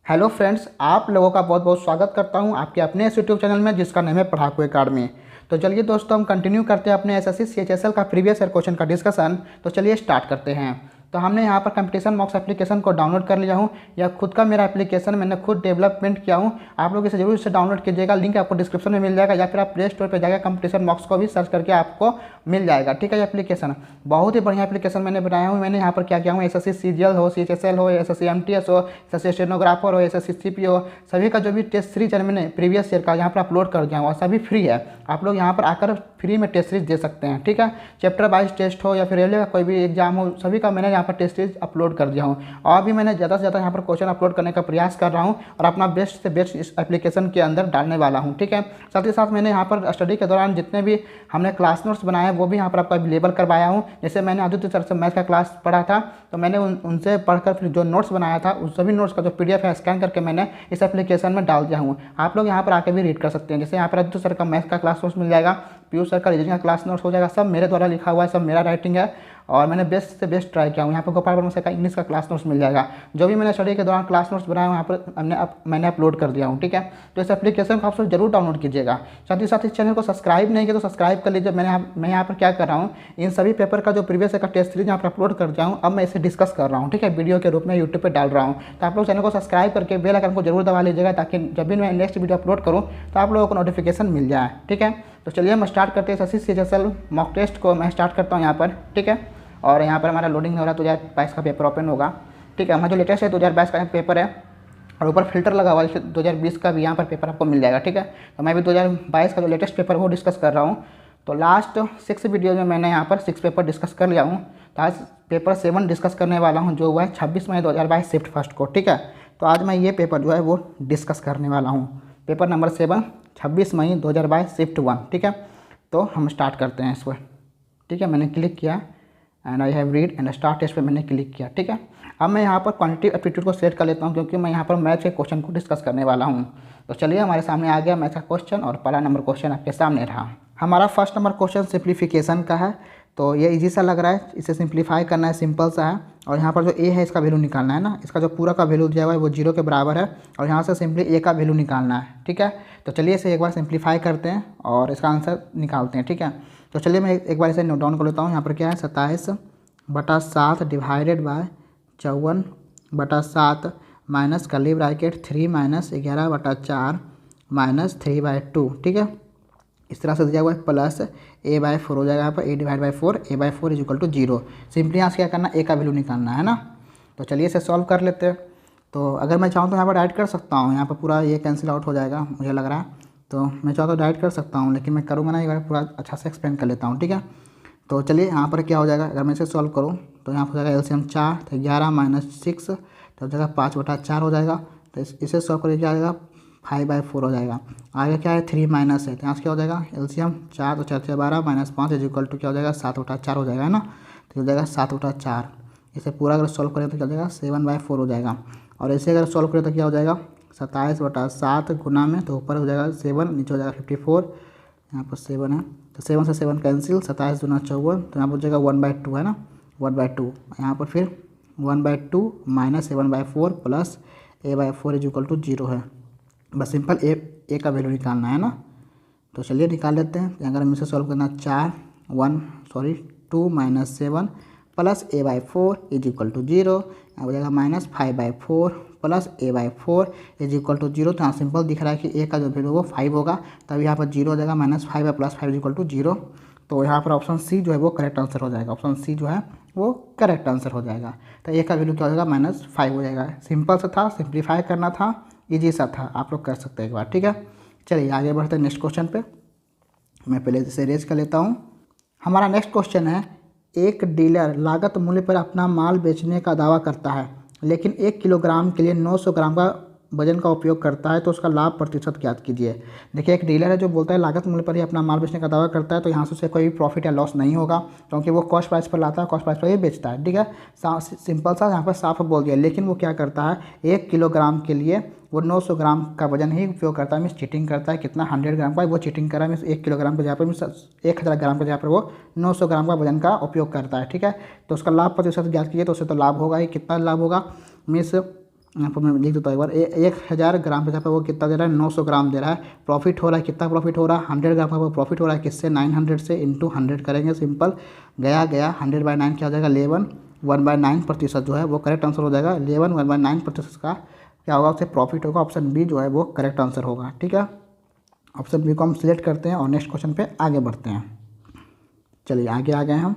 Hello friends, आप लोगों का बहुत बहुत स्वागत करता हूं आपके अपने इस यूट्यूब चैनल में जिसका नाम है पढ़ाकू अकादमी। तो चलिए दोस्तों, हम कंटिन्यू करते हैं अपने एसएससी सीएचएसएल का प्रीवियस ईयर क्वेश्चन का डिस्कशन। तो चलिए स्टार्ट करते हैं। तो हमने यहाँ पर कंपटीशन मॉक्स एप्लीकेशन को डाउनलोड कर लिया हूँ। यह खुद का मेरा एप्लीकेशन, मैंने खुद डेवलपमेंट किया हूँ। आप लोग इसे जरूर इसे डाउनलोड कीजिएगा, लिंक आपको डिस्क्रिप्शन में मिल जाएगा या फिर आप प्ले स्टोर पर जाकर कंपटीशन मॉक्स को भी सर्च करके आपको मिल जाएगा। ठीक है, ये एप्लीकेशन बहुत ही बढ़िया एप्लीकेशन मैंने बनाया हूँ। मैंने यहाँ पर क्या किया हूँ, एसएससी सीजीएल हो, सीएचएसएल हो, एसएससी एमटीएस हो, एसएससी स्टेनोग्राफर हो, एसएससी सीपी हो, सभी का जो भी टेस्ट सीरीज है मैंने प्रीवियस ईयर का यहाँ पर अपलोड कर दिया हूँ और सभी फ्री है। आप लोग यहाँ पर आकर फ्री में टेस्ट सीरीज दे सकते हैं। ठीक है, चैप्टर वाइज टेस्ट हो या फिर रेलवे का कोई भी एग्जाम हो, सभी का मैंने यहाँ पर टेस्ट सीरीज अपलोड कर दिया हूँ। और भी मैंने ज़्यादा से ज़्यादा यहाँ पर क्वेश्चन अपलोड करने का प्रयास कर रहा हूँ और अपना बेस्ट से बेस्ट इस एप्लीकेशन के अंदर डालने वाला हूँ। ठीक है, साथ ही साथ मैंने यहाँ पर स्टडी के दौरान जितने भी हमने क्लास नोट्स बनाए हैं वो भी यहाँ पर आपको अवेलेबल करवाया हूँ। जैसे मैंने आदित्य सर से मैथ का क्लास पढ़ा था, तो मैंने उनसे पढ़कर फिर जो नोट्स बनाया था उस सभी नोट्स का जो पीडीएफ है स्कैन करके मैंने इस एप्लीकेशन में डाल दिया हूँ। आप लोग यहाँ पर आके भी रीड कर सकते हैं। जैसे यहाँ पर आदित्य सर का मैथ का क्लास नोट्स मिल जाएगा, पीयूष सर का रीजनिंग का क्लास नोट्स हो जाएगा, सब मेरे द्वारा लिखा हुआ है, सब मेरा राइटिंग है और मैंने बेस्ट से बेस्ट ट्राई किया हूँ। यहाँ पर गोपाल वर्मा सर का इंग्लिश का क्लास नोट्स मिल जाएगा। जो भी मैंने स्टडी के दौरान क्लास नोट्स बनाया यहाँ पर मैंने अपलोड कर दिया हूँ। ठीक है, तो इस एप्लीकेशन को आप सब जरूर डाउनलोड कीजिएगा। साथ ही साथ इस चैनल को सब्सक्राइब नहीं किया तो सब्सक्राइब कर लीजिए। मैं यहाँ पर क्या कर रहा हूँ, इन सभी पेपर का जो प्रीवियस का टेस्ट सीरीज यहाँ पर अपलोड कर दिया हूँ, अब मैं इसे डिस्कस कर रहा हूँ। ठीक है, वीडियो के रूप में यूट्यूब पर डाल रहा हूँ। तो आप लोग चैनल को सब्सक्राइब करके बेल आइकन को जरूर दबा लीजिएगा ताकि जब भी मैं नेक्स्ट वीडियो अपलोड करूँ तो आप लोगों को नोटिफिकेशन मिल जाए। ठीक है, तो चलिए हम स्टार्ट करते हैं एसएससी सीएचएसएल मॉक टेस्ट को। मैं स्टार्ट करता हूँ यहाँ पर। ठीक है, और यहाँ पर हमारा लोडिंग हो रहा है, 2022 का पेपर ओपन होगा। ठीक है, हमारा जो लेटेस्ट है 2022 का पेपर है और ऊपर फिल्टर लगा हुआ है, 2020 का भी यहाँ पर पेपर आपको मिल जाएगा। ठीक है, तो मैं भी 2022 का जो लेटेस्ट पेपर वो डिस्कस कर रहा हूँ। तो लास्ट 6 वीडियो में मैंने यहाँ पर 6 पेपर डिस्कस कर लिया हूँ। तो आज पेपर 7 डिस्कस करने वाला हूँ, जो हुआ है 26 मई 2022 शिफ्ट फर्स्ट को। ठीक है, तो आज मैं ये पेपर जो है वो डिस्कस करने वाला हूँ। पेपर नंबर 7 26 मई 2022 शिफ्ट 1। ठीक है, तो हम स्टार्ट करते हैं इस पर। ठीक है, मैंने क्लिक किया and I have read and start test पे मैंने क्लिक किया। ठीक है, अब मैं यहाँ पर क्वांटिटी एप्टीट्यूड को सेट कर लेता हूँ क्योंकि मैं यहाँ पर मैथ के क्वेश्चन को डिस्कस करने वाला हूँ। तो चलिए, हमारे सामने आ गया मैथ का क्वेश्चन और पहला नंबर क्वेश्चन आपके सामने रहा। हमारा फर्स्ट नंबर क्वेश्चन सिंप्लीफिकेशन का है। तो ये इजी सा लग रहा है, इसे सिंप्लीफाई करना है, सिंपल सा है। और यहाँ पर जो ए है इसका वैल्यू निकालना है ना, इसका जो पूरा का वैल्यू दिया हुआ है वो 0 के बराबर है और यहाँ से सिंपली ए का वैल्यू निकालना है। ठीक है, तो चलिए इसे एक बार सिंप्लीफाई करते हैं और इसका आंसर निकालते हैं। ठीक है, तो चलिए मैं एक बार इसे नोट डाउन कर लेता हूँ। यहाँ पर क्या है, 27/7 divided by 54/7 minus curly bracket 3 minus 11/4 minus 3/2। ठीक है, इस तरह से दिया हुआ है, प्लस a/4 हो जाएगा। यहाँ पर a/4, a/4 is equal to 0। Simply यहाँ से क्या करना है, ए का वैल्यू निकालना है ना। तो चलिए इसे सॉल्व कर लेते हैं। तो अगर मैं चाहूँ तो यहाँ पर ऐड कर सकता हूँ, यहाँ पर पूरा ये कैंसिल आउट हो जाएगा मुझे लग रहा है। तो मैं चाहूँ तो डाइट कर सकता हूँ, लेकिन मैं करूँगा ना, एक बार पूरा अच्छा से एक्सप्लेन कर लेता हूँ। ठीक है, तो चलिए यहाँ पर क्या हो जाएगा, अगर मैं इसे सॉल्व करूँ तो यहाँ पर हो जाएगा एलसीएम 4, तो 11 माइनस 6 तो हो जाएगा 5/4 हो जाएगा। तो इसे सॉल्व करके क्या आ जाएगा, 5/4 हो जाएगा। आगे क्या है, 3 माइनस है, तो यहाँ से क्या हो जाएगा एलसीएम 4, तो 4 से 12 माइनस 5 इज इक्वल टू क्या हो जाएगा, 7/4 हो जाएगा ना। तो हो जाएगा 7/4। इसे पूरा अगर सॉल्व करें तो क्या हो जाएगा, 7/4 हो जाएगा। और ऐसे अगर सॉल्व करें तो क्या हो जाएगा, 27/7 गुना में, तो ऊपर हो जाएगा 7, नीचे हो जाएगा 54। यहाँ पर 7 है, तो 7 से 7 कैंसिल, 27 दूना 54, तो यहाँ पर हो जाएगा 1/2 है ना, 1/2। यहाँ पर फिर 1/2 minus 7/4 plus a/4 is equal to 0 है। बस सिंपल ए का वैल्यू निकालना है ना। तो चलिए निकाल लेते हैं। अगर हम इसे सॉल्व करना, 2 minus 7 plus a/4 is equal to 0। यहाँ हो जाएगा minus 5/4 plus a/4 is equal to 0। तो यहाँ सिंपल दिख रहा है कि ए का जो वैल्यू वो 5 होगा, तब यहाँ पर 0 हो जाएगा, -5 प्लस 5 इज इक्वल टू 0। तो यहाँ पर ऑप्शन सी जो है वो करेक्ट आंसर हो जाएगा। ऑप्शन सी जो है वो करेक्ट आंसर हो जाएगा। तो ए का वैल्यू क्या हो जाएगा, -5 हो जाएगा। सिंपल सा था, सिंप्लीफाई करना था, ईजी सा था, आप लोग कर सकते हैं एक बार। ठीक है, चलिए आगे बढ़ते हैं नेक्स्ट क्वेश्चन पे। मैं पहले इसे रेज कर लेता हूँ। हमारा नेक्स्ट क्वेश्चन है, एक डीलर लागत मूल्य पर अपना माल बेचने का दावा करता है लेकिन 1 किलोग्राम के लिए 900 ग्राम का वजन का उपयोग करता है, तो उसका लाभ प्रतिशत ज्ञात कीजिए। देखिए, एक डीलर है जो बोलता है लागत मूल्य पर ही अपना माल बेचने का दावा करता है, तो यहाँ से उसे कोई भी प्रॉफिट या लॉस नहीं होगा क्योंकि वो कॉस्ट प्राइस पर लाता है, कॉस्ट प्राइस पर ही बेचता है। ठीक है, सिंपल सा यहाँ पर साफ बोल दिया। लेकिन वो क्या करता है, 1 किलोग्राम के लिए वो 900 ग्राम का वजन ही उपयोग करता है, मीन्स चीटिंग करता है। कितना, 100 ग्राम का वो चीटिंग कर रहा है, मीन्स 1 किलोग्राम के जगह पर, मीन्स 1000 ग्राम के जगह पर वो 900 ग्राम का वजन का उपयोग करता है। ठीक है, तो उसका लाभ प्रतिशत ज्ञात कीजिए। तो उससे तो लाभ होगा ही, कितना लाभ होगा, मीन्स यहाँ पर मैं लिख देता हूँ एक बार, 1000 ग्राम पे जहाँ पे वो कितना दे रहा है, 900 ग्राम दे रहा है। प्रॉफिट हो रहा है, कितना प्रॉफिट हो रहा है, 100 ग्राम का वो प्रॉफिट हो रहा है, किससे, 900 से, इंटू 100 करेंगे, सिंपल, गया 100/9 क्या हो जाएगा, 11, 1/9% जो है वो करेक्ट आंसर हो जाएगा। 11 1/9% का क्या होगा, उससे प्रॉफिट होगा। ऑप्शन बी जो है वो करेक्ट आंसर होगा। ठीक है, ऑप्शन बी को हम सिलेक्ट करते हैं और नेक्स्ट क्वेश्चन पे आगे बढ़ते हैं। चलिए आगे आ गए हम।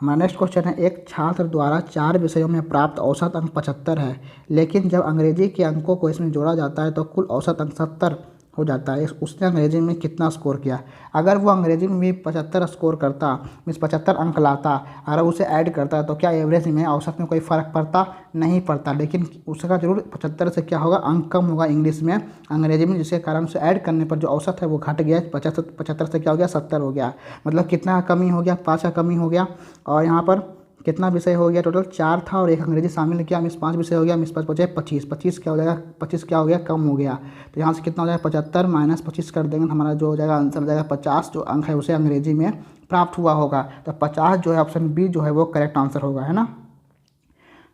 हमारा नेक्स्ट क्वेश्चन है, एक छात्र द्वारा 4 विषयों में प्राप्त औसत अंक 75 है, लेकिन जब अंग्रेजी के अंकों को इसमें जोड़ा जाता है तो कुल औसत अंक 70 हो जाता है। उसने अंग्रेजी में कितना स्कोर किया। अगर वो अंग्रेजी में भी 75 स्कोर करता, मीन्स 75 अंक लाता, अगर उसे ऐड करता तो क्या एवरेज में, औसत में कोई फ़र्क पड़ता, नहीं पड़ता। लेकिन उसका जरूर 75 से क्या होगा, अंक कम होगा इंग्लिश में, अंग्रेजी में, जिसके कारण उसे ऐड करने पर जो औसत है वो घट गया, 75 से क्या हो गया, 70 हो गया। मतलब कितना कमी हो गया, 5 का कमी हो गया। और यहाँ पर कितना विषय हो गया, टोटल 4 था और एक अंग्रेजी शामिल किया, मिस 5 विषय हो गया, मिस 5 बचे 25, 25 क्या हो जाएगा, 25 क्या हो गया, कम हो गया। तो यहाँ से कितना हो जाएगा, 75 माइनस 25 कर देंगे तो हमारा जो हो जाएगा आंसर हो जाएगा 50 जो अंक है उसे अंग्रेजी में प्राप्त हुआ होगा। तो 50 जो है ऑप्शन बी जो है वो करेक्ट आंसर होगा, है ना।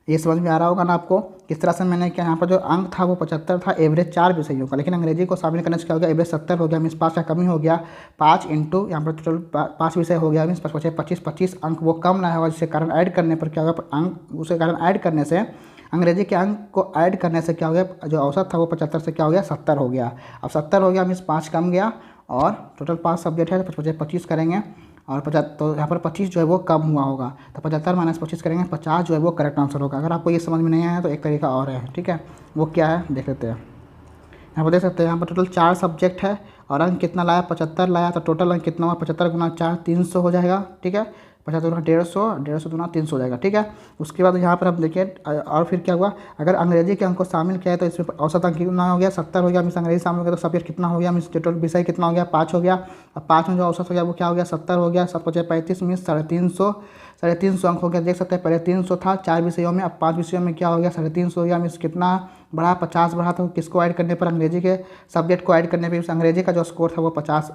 ये समझ में आ रहा होगा ना आपको, किस तरह से मैंने क्या, यहाँ पर जो अंक था वो 75 था एवरेज 4 विषयों का, लेकिन अंग्रेजी को शामिल करने से क्या हो गया, एवरेज 70 हो गया, मीन्स 5 का कमी हो गया। 5 इंटू यहाँ पर टोटल 5 विषय हो गया, मीन्स 25 अंक वो कम लाया होगा, जिसके कारण ऐड करने पर क्या होगा, अंक उसके कारण ऐड करने से, अंग्रेजी के अंक को ऐड करने से क्या हो गया, जो औसत था वो 75 से क्या हो गया, 70 हो गया। अब 70 हो गया मीन्स 5 कम गया और टोटल 5 सब्जेक्ट है तो 25 करेंगे और 50, तो यहाँ पर 25 जो है वो कम हुआ होगा। तो 75 माइनस 25 करेंगे, 50 जो है वो करेक्ट आंसर होगा। अगर आपको ये समझ में नहीं आया तो एक तरीका और है, ठीक है, वो क्या है देख लेते हैं। यहाँ पर देख सकते हैं, यहाँ पर टोटल 4 सब्जेक्ट है और अंक कितना लाया, 75 लाया, तो टोटल अंक कितना हुआ, 75 गुना 4 300 हो जाएगा। ठीक है, 75 गुना 150, 150 गुना 300 हो जाएगा। ठीक है, उसके बाद यहाँ पर हम देखिए और फिर क्या हुआ, अगर अंग्रेजी के अंक को शामिल किया है तो इसमें औसत अंक कितना हो गया, 70 हो गया, मीन्स अंग्रेजी शामिल हो गया तो सब्जेक्ट कितना हो गया, मीन्स टोटल विषय कितना हो गया, 5 हो गया। अब 5 में जो औसत हो गया वो क्या हो गया, 70 हो गया, 7 × 35 मीन्स 350 अंक हो गया। देख सकते हैं पहले 300 था 4 विषयों में, अब 5 विषयों में क्या हो गया, 350 हो गया, मीन्स कितना बढ़ा, 50 बढ़ा। तो किसको ऐड करने पर, अंग्रेजी के सब्जेक्ट को ऐड करने पर अंग्रेजी का जो स्कोर था वो 50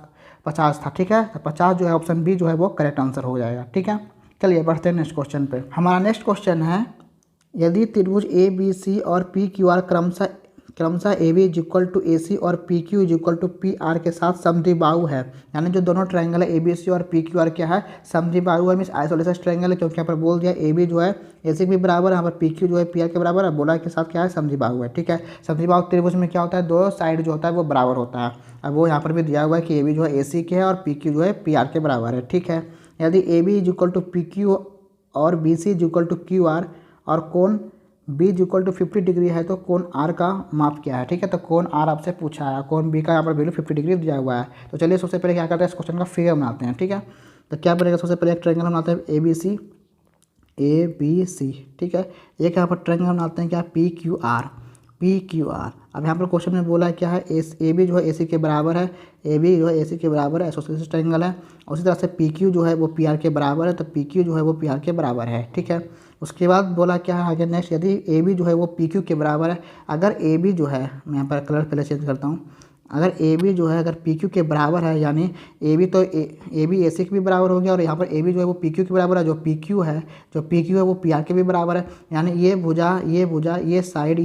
था। ठीक है, तो 50 जो है ऑप्शन बी जो है वो करेक्ट आंसर हो जाएगा। ठीक है, चलिए बढ़ते हैं नेक्स्ट क्वेश्चन पे। हमारा नेक्स्ट क्वेश्चन है, यदि त्रिभुज ए बी सी और पी क्यू आर क्रमशः A B is equal to A C और P Q is equal to P R के साथ समद्विबाहु है, यानी जो दोनों ट्रायंगल है ए बी सी और पी क्यू आर क्या है, समद्विबाहु है, मीन्स आइसोलेटेड ट्रायंगल है, क्योंकि यहाँ पर बोल दिया ए बी जो है ए सी के भी बराबर है, यहाँ पर पी क्यू जो है पी आर के बराबर है, बोला के साथ क्या है, समद्विबाहु है। ठीक है, समद्विबाहु त्रिभुज में क्या होता है, दो साइड जो होता है वो बराबर होता है। अब वो यहाँ पर भी दिया हुआ है कि ए बी जो है ए सी के है और पी क्यू जो है पी आर के बराबर है। ठीक है, यदि A B is equal to P Q और B C is equal to Q R और कोण B is equal to 50 degree है तो कोण आर का माप क्या है। ठीक है, तो कोण आर आपसे पूछा है, कोण बी का यहाँ पर वैल्यू 50 डिग्री दिया हुआ है। तो चलिए सबसे पहले क्या करते हैं, इस क्वेश्चन का फिगर बनाते हैं। ठीक है, तो क्या बनेगा, सबसे पहले एक ट्रायंगल बनाते हैं ए बी सी। ठीक है, एक यहाँ पर ट्रायंगल बनाते हैं क्या, पी क्यू आर। अब यहाँ पर क्वेश्चन में बोला है क्या है, ए बी जो है ए सी के बराबर है, ए बी जो है ए सी के बराबर है, एसोसिएटेड ट्रायंगल है। उसी तरह से पी क्यू जो है वो पी आर के बराबर है, तो पी क्यू जो है वो पी आर के बराबर है। ठीक है, उसके बाद बोला क्या है आगे नेक्स्ट, यदि ए बी जो है वो पी क्यू के बराबर है, अगर ए बी जो है, मैं यहाँ पर कलर पहले चेंज करता हूँ, अगर ए बी जो है अगर पी क्यू के बराबर है, यानी ए बी तो ए बी ए सी के भी बराबर हो गया और यहाँ पर ए बी जो है वो पी क्यू के बराबर है, जो पी क्यू है वो पी आर के भी बराबर है, यानी ये भुजा ये साइड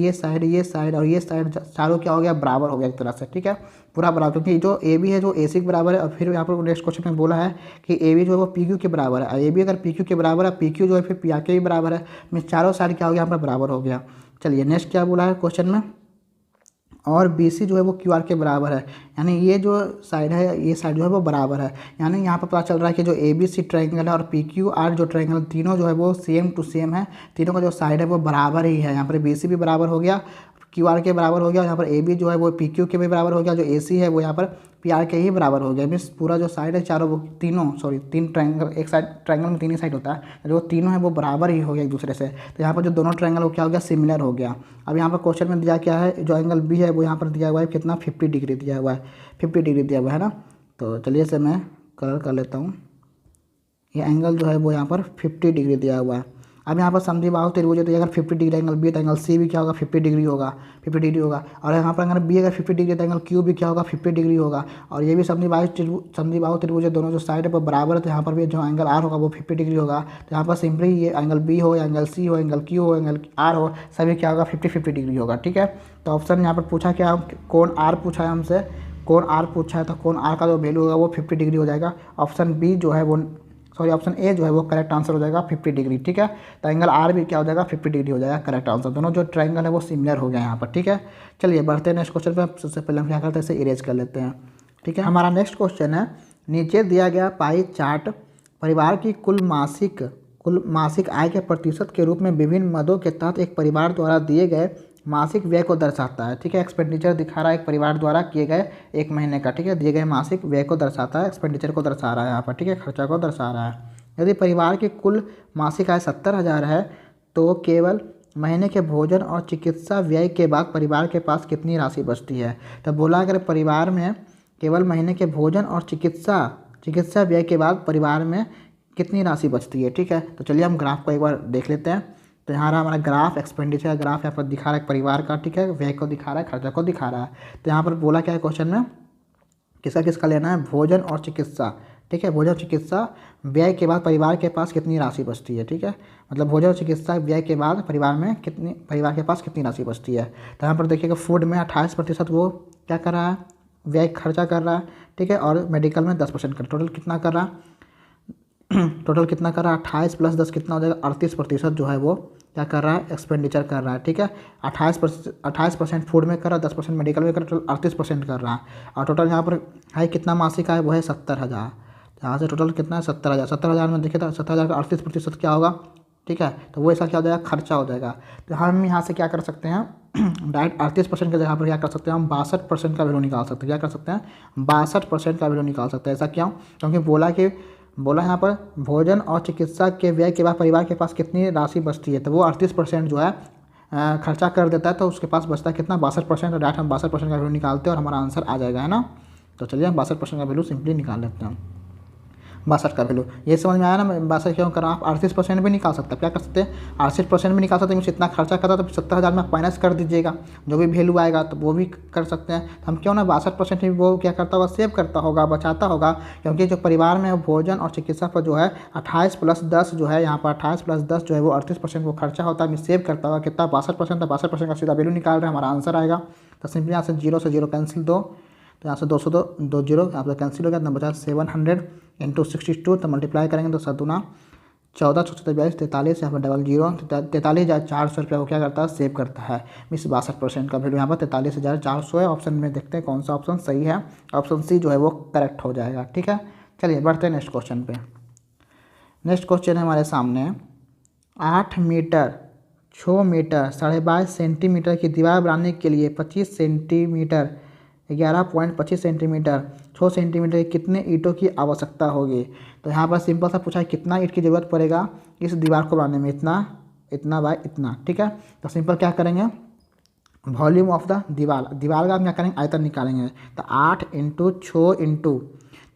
और ये साइड चारों क्या हो गया, बराबर हो गया एक तरह से। ठीक है, पूरा बराबर, क्योंकि जो ए बी है जो ए सी के बराबर है। और फिर यहाँ पर नेक्स्ट क्वेश्चन में बोला है कि ए बी जो है वो पी क्यू के बराबर है, ए बी अगर पी क्यू के बराबर है, पी क्यू जो है फिर पी आर के भी बराबर है, मीन्स चारों साइड क्या हो गया यहाँ पर बराबर हो गया। चलिए नेक्स्ट क्या बोला है क्वेश्चन में, और बी सी जो है वो क्यू आर के बराबर है, यानी ये जो साइड है ये साइड जो है वो बराबर है, यानी यहाँ पर पता चल रहा है कि जो ए बी सी ट्रायंगल है और पी क्यू आर जो ट्रायंगल तीनों जो है वो सेम टू सेम है, तीनों का जो साइड है वो बराबर ही है। यहाँ पर बी सी भी बराबर हो गया, क्यू आर के बराबर हो गया, यहाँ पर ए बी जो है वो पी क्यू के भी बराबर हो गया, जो ए सी है वो यहाँ पर पी आर के ही बराबर हो गया। मीन्स पूरा जो साइड है चारों वो तीन ट्रायंगल, एक साइड ट्रायंगल में 3 ही साइड होता है, जो तीनों है वो बराबर ही हो गया एक दूसरे से। तो यहाँ पर जो दोनों ट्रायंगल वो क्या हो गया, सिमिलर हो गया। अब यहाँ पर क्वेश्चन में दिया क्या है, जो एंगल बी है वो यहाँ पर दिया हुआ है कितना, 50 डिग्री दिया हुआ है, 50 डिग्री दिया हुआ है ना। तो चलिए इसे मैं कलर कर लेता हूँ, ये एंगल जो है वो यहाँ पर 50 डिग्री दिया हुआ है। अब यहाँ पर समद्विबाहु त्रिभुज है तो अगर 50 डिग्री एंगल बी तो एंगल सी भी क्या होगा 50 डिग्री होगा, 50 डिग्री होगा। और यहाँ पर अगर बी अगर 50 डिग्री तो एंगल क्यू भी क्या होगा 50 डिग्री होगा। और ये भी समद्विबाहु त्रिभुज है, दोनों जो साइड पर बराबर है तो यहाँ पर भी जो एंगल आर होगा वो 50 डिग्री होगा। तो यहाँ पर सिंपली ये एंगल बी हो, एंगल सी हो, एंगल क्यू हो, एंगल आर हो, सभी क्या होगा 50 डिग्री होगा। ठीक है, तो ऑप्शन यहाँ पर पूछा क्या, कोण आर पूछा है हमसे, कोण आर पूछा है तो कोण आर का जो वैल्यू होगा वो 50 डिग्री हो जाएगा। ऑप्शन बी जो है वो ऑप्शन ए जो है वो करेक्ट आंसर हो जाएगा 50 डिग्री। ठीक है, तो एंगल आर भी क्या हो जाएगा 50 डिग्री हो जाएगा करेक्ट आंसर। दोनों जो ट्रायंगल है वो सिमिलर हो गया यहाँ पर। ठीक है, चलिए बढ़ते हैं नेक्स्ट क्वेश्चन पे। सबसे पहले हम क्या करते हैं, इसे इरेज कर लेते हैं। ठीक है, हमारा नेक्स्ट क्वेश्चन है, नीचे दिया गया पाई चार्ट परिवार की कुल मासिक आय के प्रतिशत के रूप में विभिन्न मदों के तहत एक परिवार द्वारा दिए गए मासिक व्यय को दर्शाता है। ठीक है, एक्सपेंडिचर दिखा रहा है एक परिवार द्वारा किए गए एक महीने का। ठीक है, दिए गए मासिक व्यय को दर्शाता है, एक्सपेंडिचर को दर्शा रहा है यहाँ पर। ठीक है, खर्चा को दर्शा रहा है। यदि परिवार की कुल मासिक आय 70,000 है तो केवल महीने के भोजन और चिकित्सा व्यय के बाद परिवार के पास कितनी राशि बचती है। तो बोला अगर परिवार में केवल महीने के भोजन और चिकित्सा व्यय के बाद परिवार में कितनी राशि बचती है। ठीक है, तो चलिए हम ग्राफ को एक बार देख लेते हैं। तो यहाँ हमारा ग्राफ एक्सपेंडिचर का ग्राफ यहाँ पर दिखा रहा है परिवार का। ठीक है, व्यय को दिखा रहा है, खर्चा को दिखा रहा है। तो यहाँ पर बोला क्या है क्वेश्चन में, किसका लेना है, भोजन और चिकित्सा। ठीक है, भोजन चिकित्सा व्यय के बाद परिवार के पास कितनी राशि बचती है। ठीक है, मतलब भोजन और चिकित्सा व्यय के बाद परिवार के पास कितनी राशि बचती है। तो यहाँ पर देखिएगा फूड में 28% वो क्या कर रहा है, व्यय खर्चा कर रहा है। ठीक है, और मेडिकल में 10% कर, टोटल कितना कर रहा है, 28 + 10 कितना हो जाएगा 38% जो है वो क्या कर रहा है, एक्सपेंडिचर कर रहा है। ठीक है, 28% फूड में कर रहा है, 10% मेडिकल में कर रहा है, टोटल 38% कर रहा है। और टोटल यहाँ पर है कितना मासिक आय, वो है 70,000। यहाँ से टोटल कितना है 70,000। 70,000 में देखिए तो 70,000 का 38% क्या होगा। ठीक है, तो वो ऐसा क्या हो जाएगा, खर्चा हो जाएगा। तो हम यहाँ से क्या कर सकते हैं, डायरेक्ट 38% के जगह पर क्या कर सकते हैं, हम 62% का वैल्यू निकाल सकते हैं। क्या कर सकते हैं, 62% का वैल्यू निकाल सकते हैं। ऐसा क्यों, क्योंकि बोला यहाँ पर भोजन और चिकित्सा के व्यय के बाद परिवार के पास कितनी राशि बचती है। तो वो 38% जो है खर्चा कर देता है, तो उसके पास बचता है कितना 62%। तो डायरेक्ट हम 62% का वैल्यू निकालते हैं और हमारा आंसर आ जाएगा, है ना। तो चलिए हम 62% का वैल्यू सिंपली निकाल लेते हैं। 62 का वैल्यू ये समझ में आया ना, मैं 62 क्यों कर रहा हूँ। आप 38% भी निकाल सकते हैं, क्या कर सकते हैं 68% भी निकाल सकते हैं। मुझे इतना खर्चा करता तो 70,000 में आप माइनस कर दीजिएगा, जो भी वैल्यू आएगा तो वो भी कर सकते हैं। तो हम क्यों ना 62% वो क्या करता होगा, सेव करता होगा, बचाता होगा। क्योंकि जो परिवार में भोजन और चिकित्सा पर जो है 28 + 10 जो है यहाँ पर 28 + 10 जो है वो 38% वो खर्चा होता है, सेव करता होगा कितना 62%। तो 62% का सीधा वैल्यू निकाल रहे हैं, हमारा आंसर आएगा। तो सिंपली यहाँ से 0 से 0 कैंसिल दो, तो यहाँ से 202 2 0 यहाँ पर कैंसिल हो गया। इतना बचा 700 × 62, तो मल्टीप्लाई करेंगे तो 7 दूना 14 6 42 43, यहाँ पर डबल 0 43,400 रुपये को क्या करता है, सेव करता है। मीन्स 62% का वैल्यू यहाँ पर 43,400 है। ऑप्शन में देखते हैं कौन सा ऑप्शन सही है। ऑप्शन सी जो है वो करेक्ट हो जाएगा। ठीक है, चलिए बढ़ते हैं नेक्स्ट क्वेश्चन पे। नेक्स्ट क्वेश्चन है हमारे सामने, 8 मीटर 6 मीटर 22.5 सेंटीमीटर की दीवार बनाने के लिए 25 सेंटीमीटर 11.25 सेंटीमीटर 6 सेंटीमीटर की कितने ईंटों की आवश्यकता होगी। तो यहाँ पर सिंपल सा पूछा है कितना ईंट की ज़रूरत पड़ेगा इस दीवार को बनाने में, इतना बाय इतना। ठीक है, तो सिंपल क्या करेंगे, वॉल्यूम ऑफ द दीवार का हम क्या करेंगे, आयतन निकालेंगे। तो 8 × 6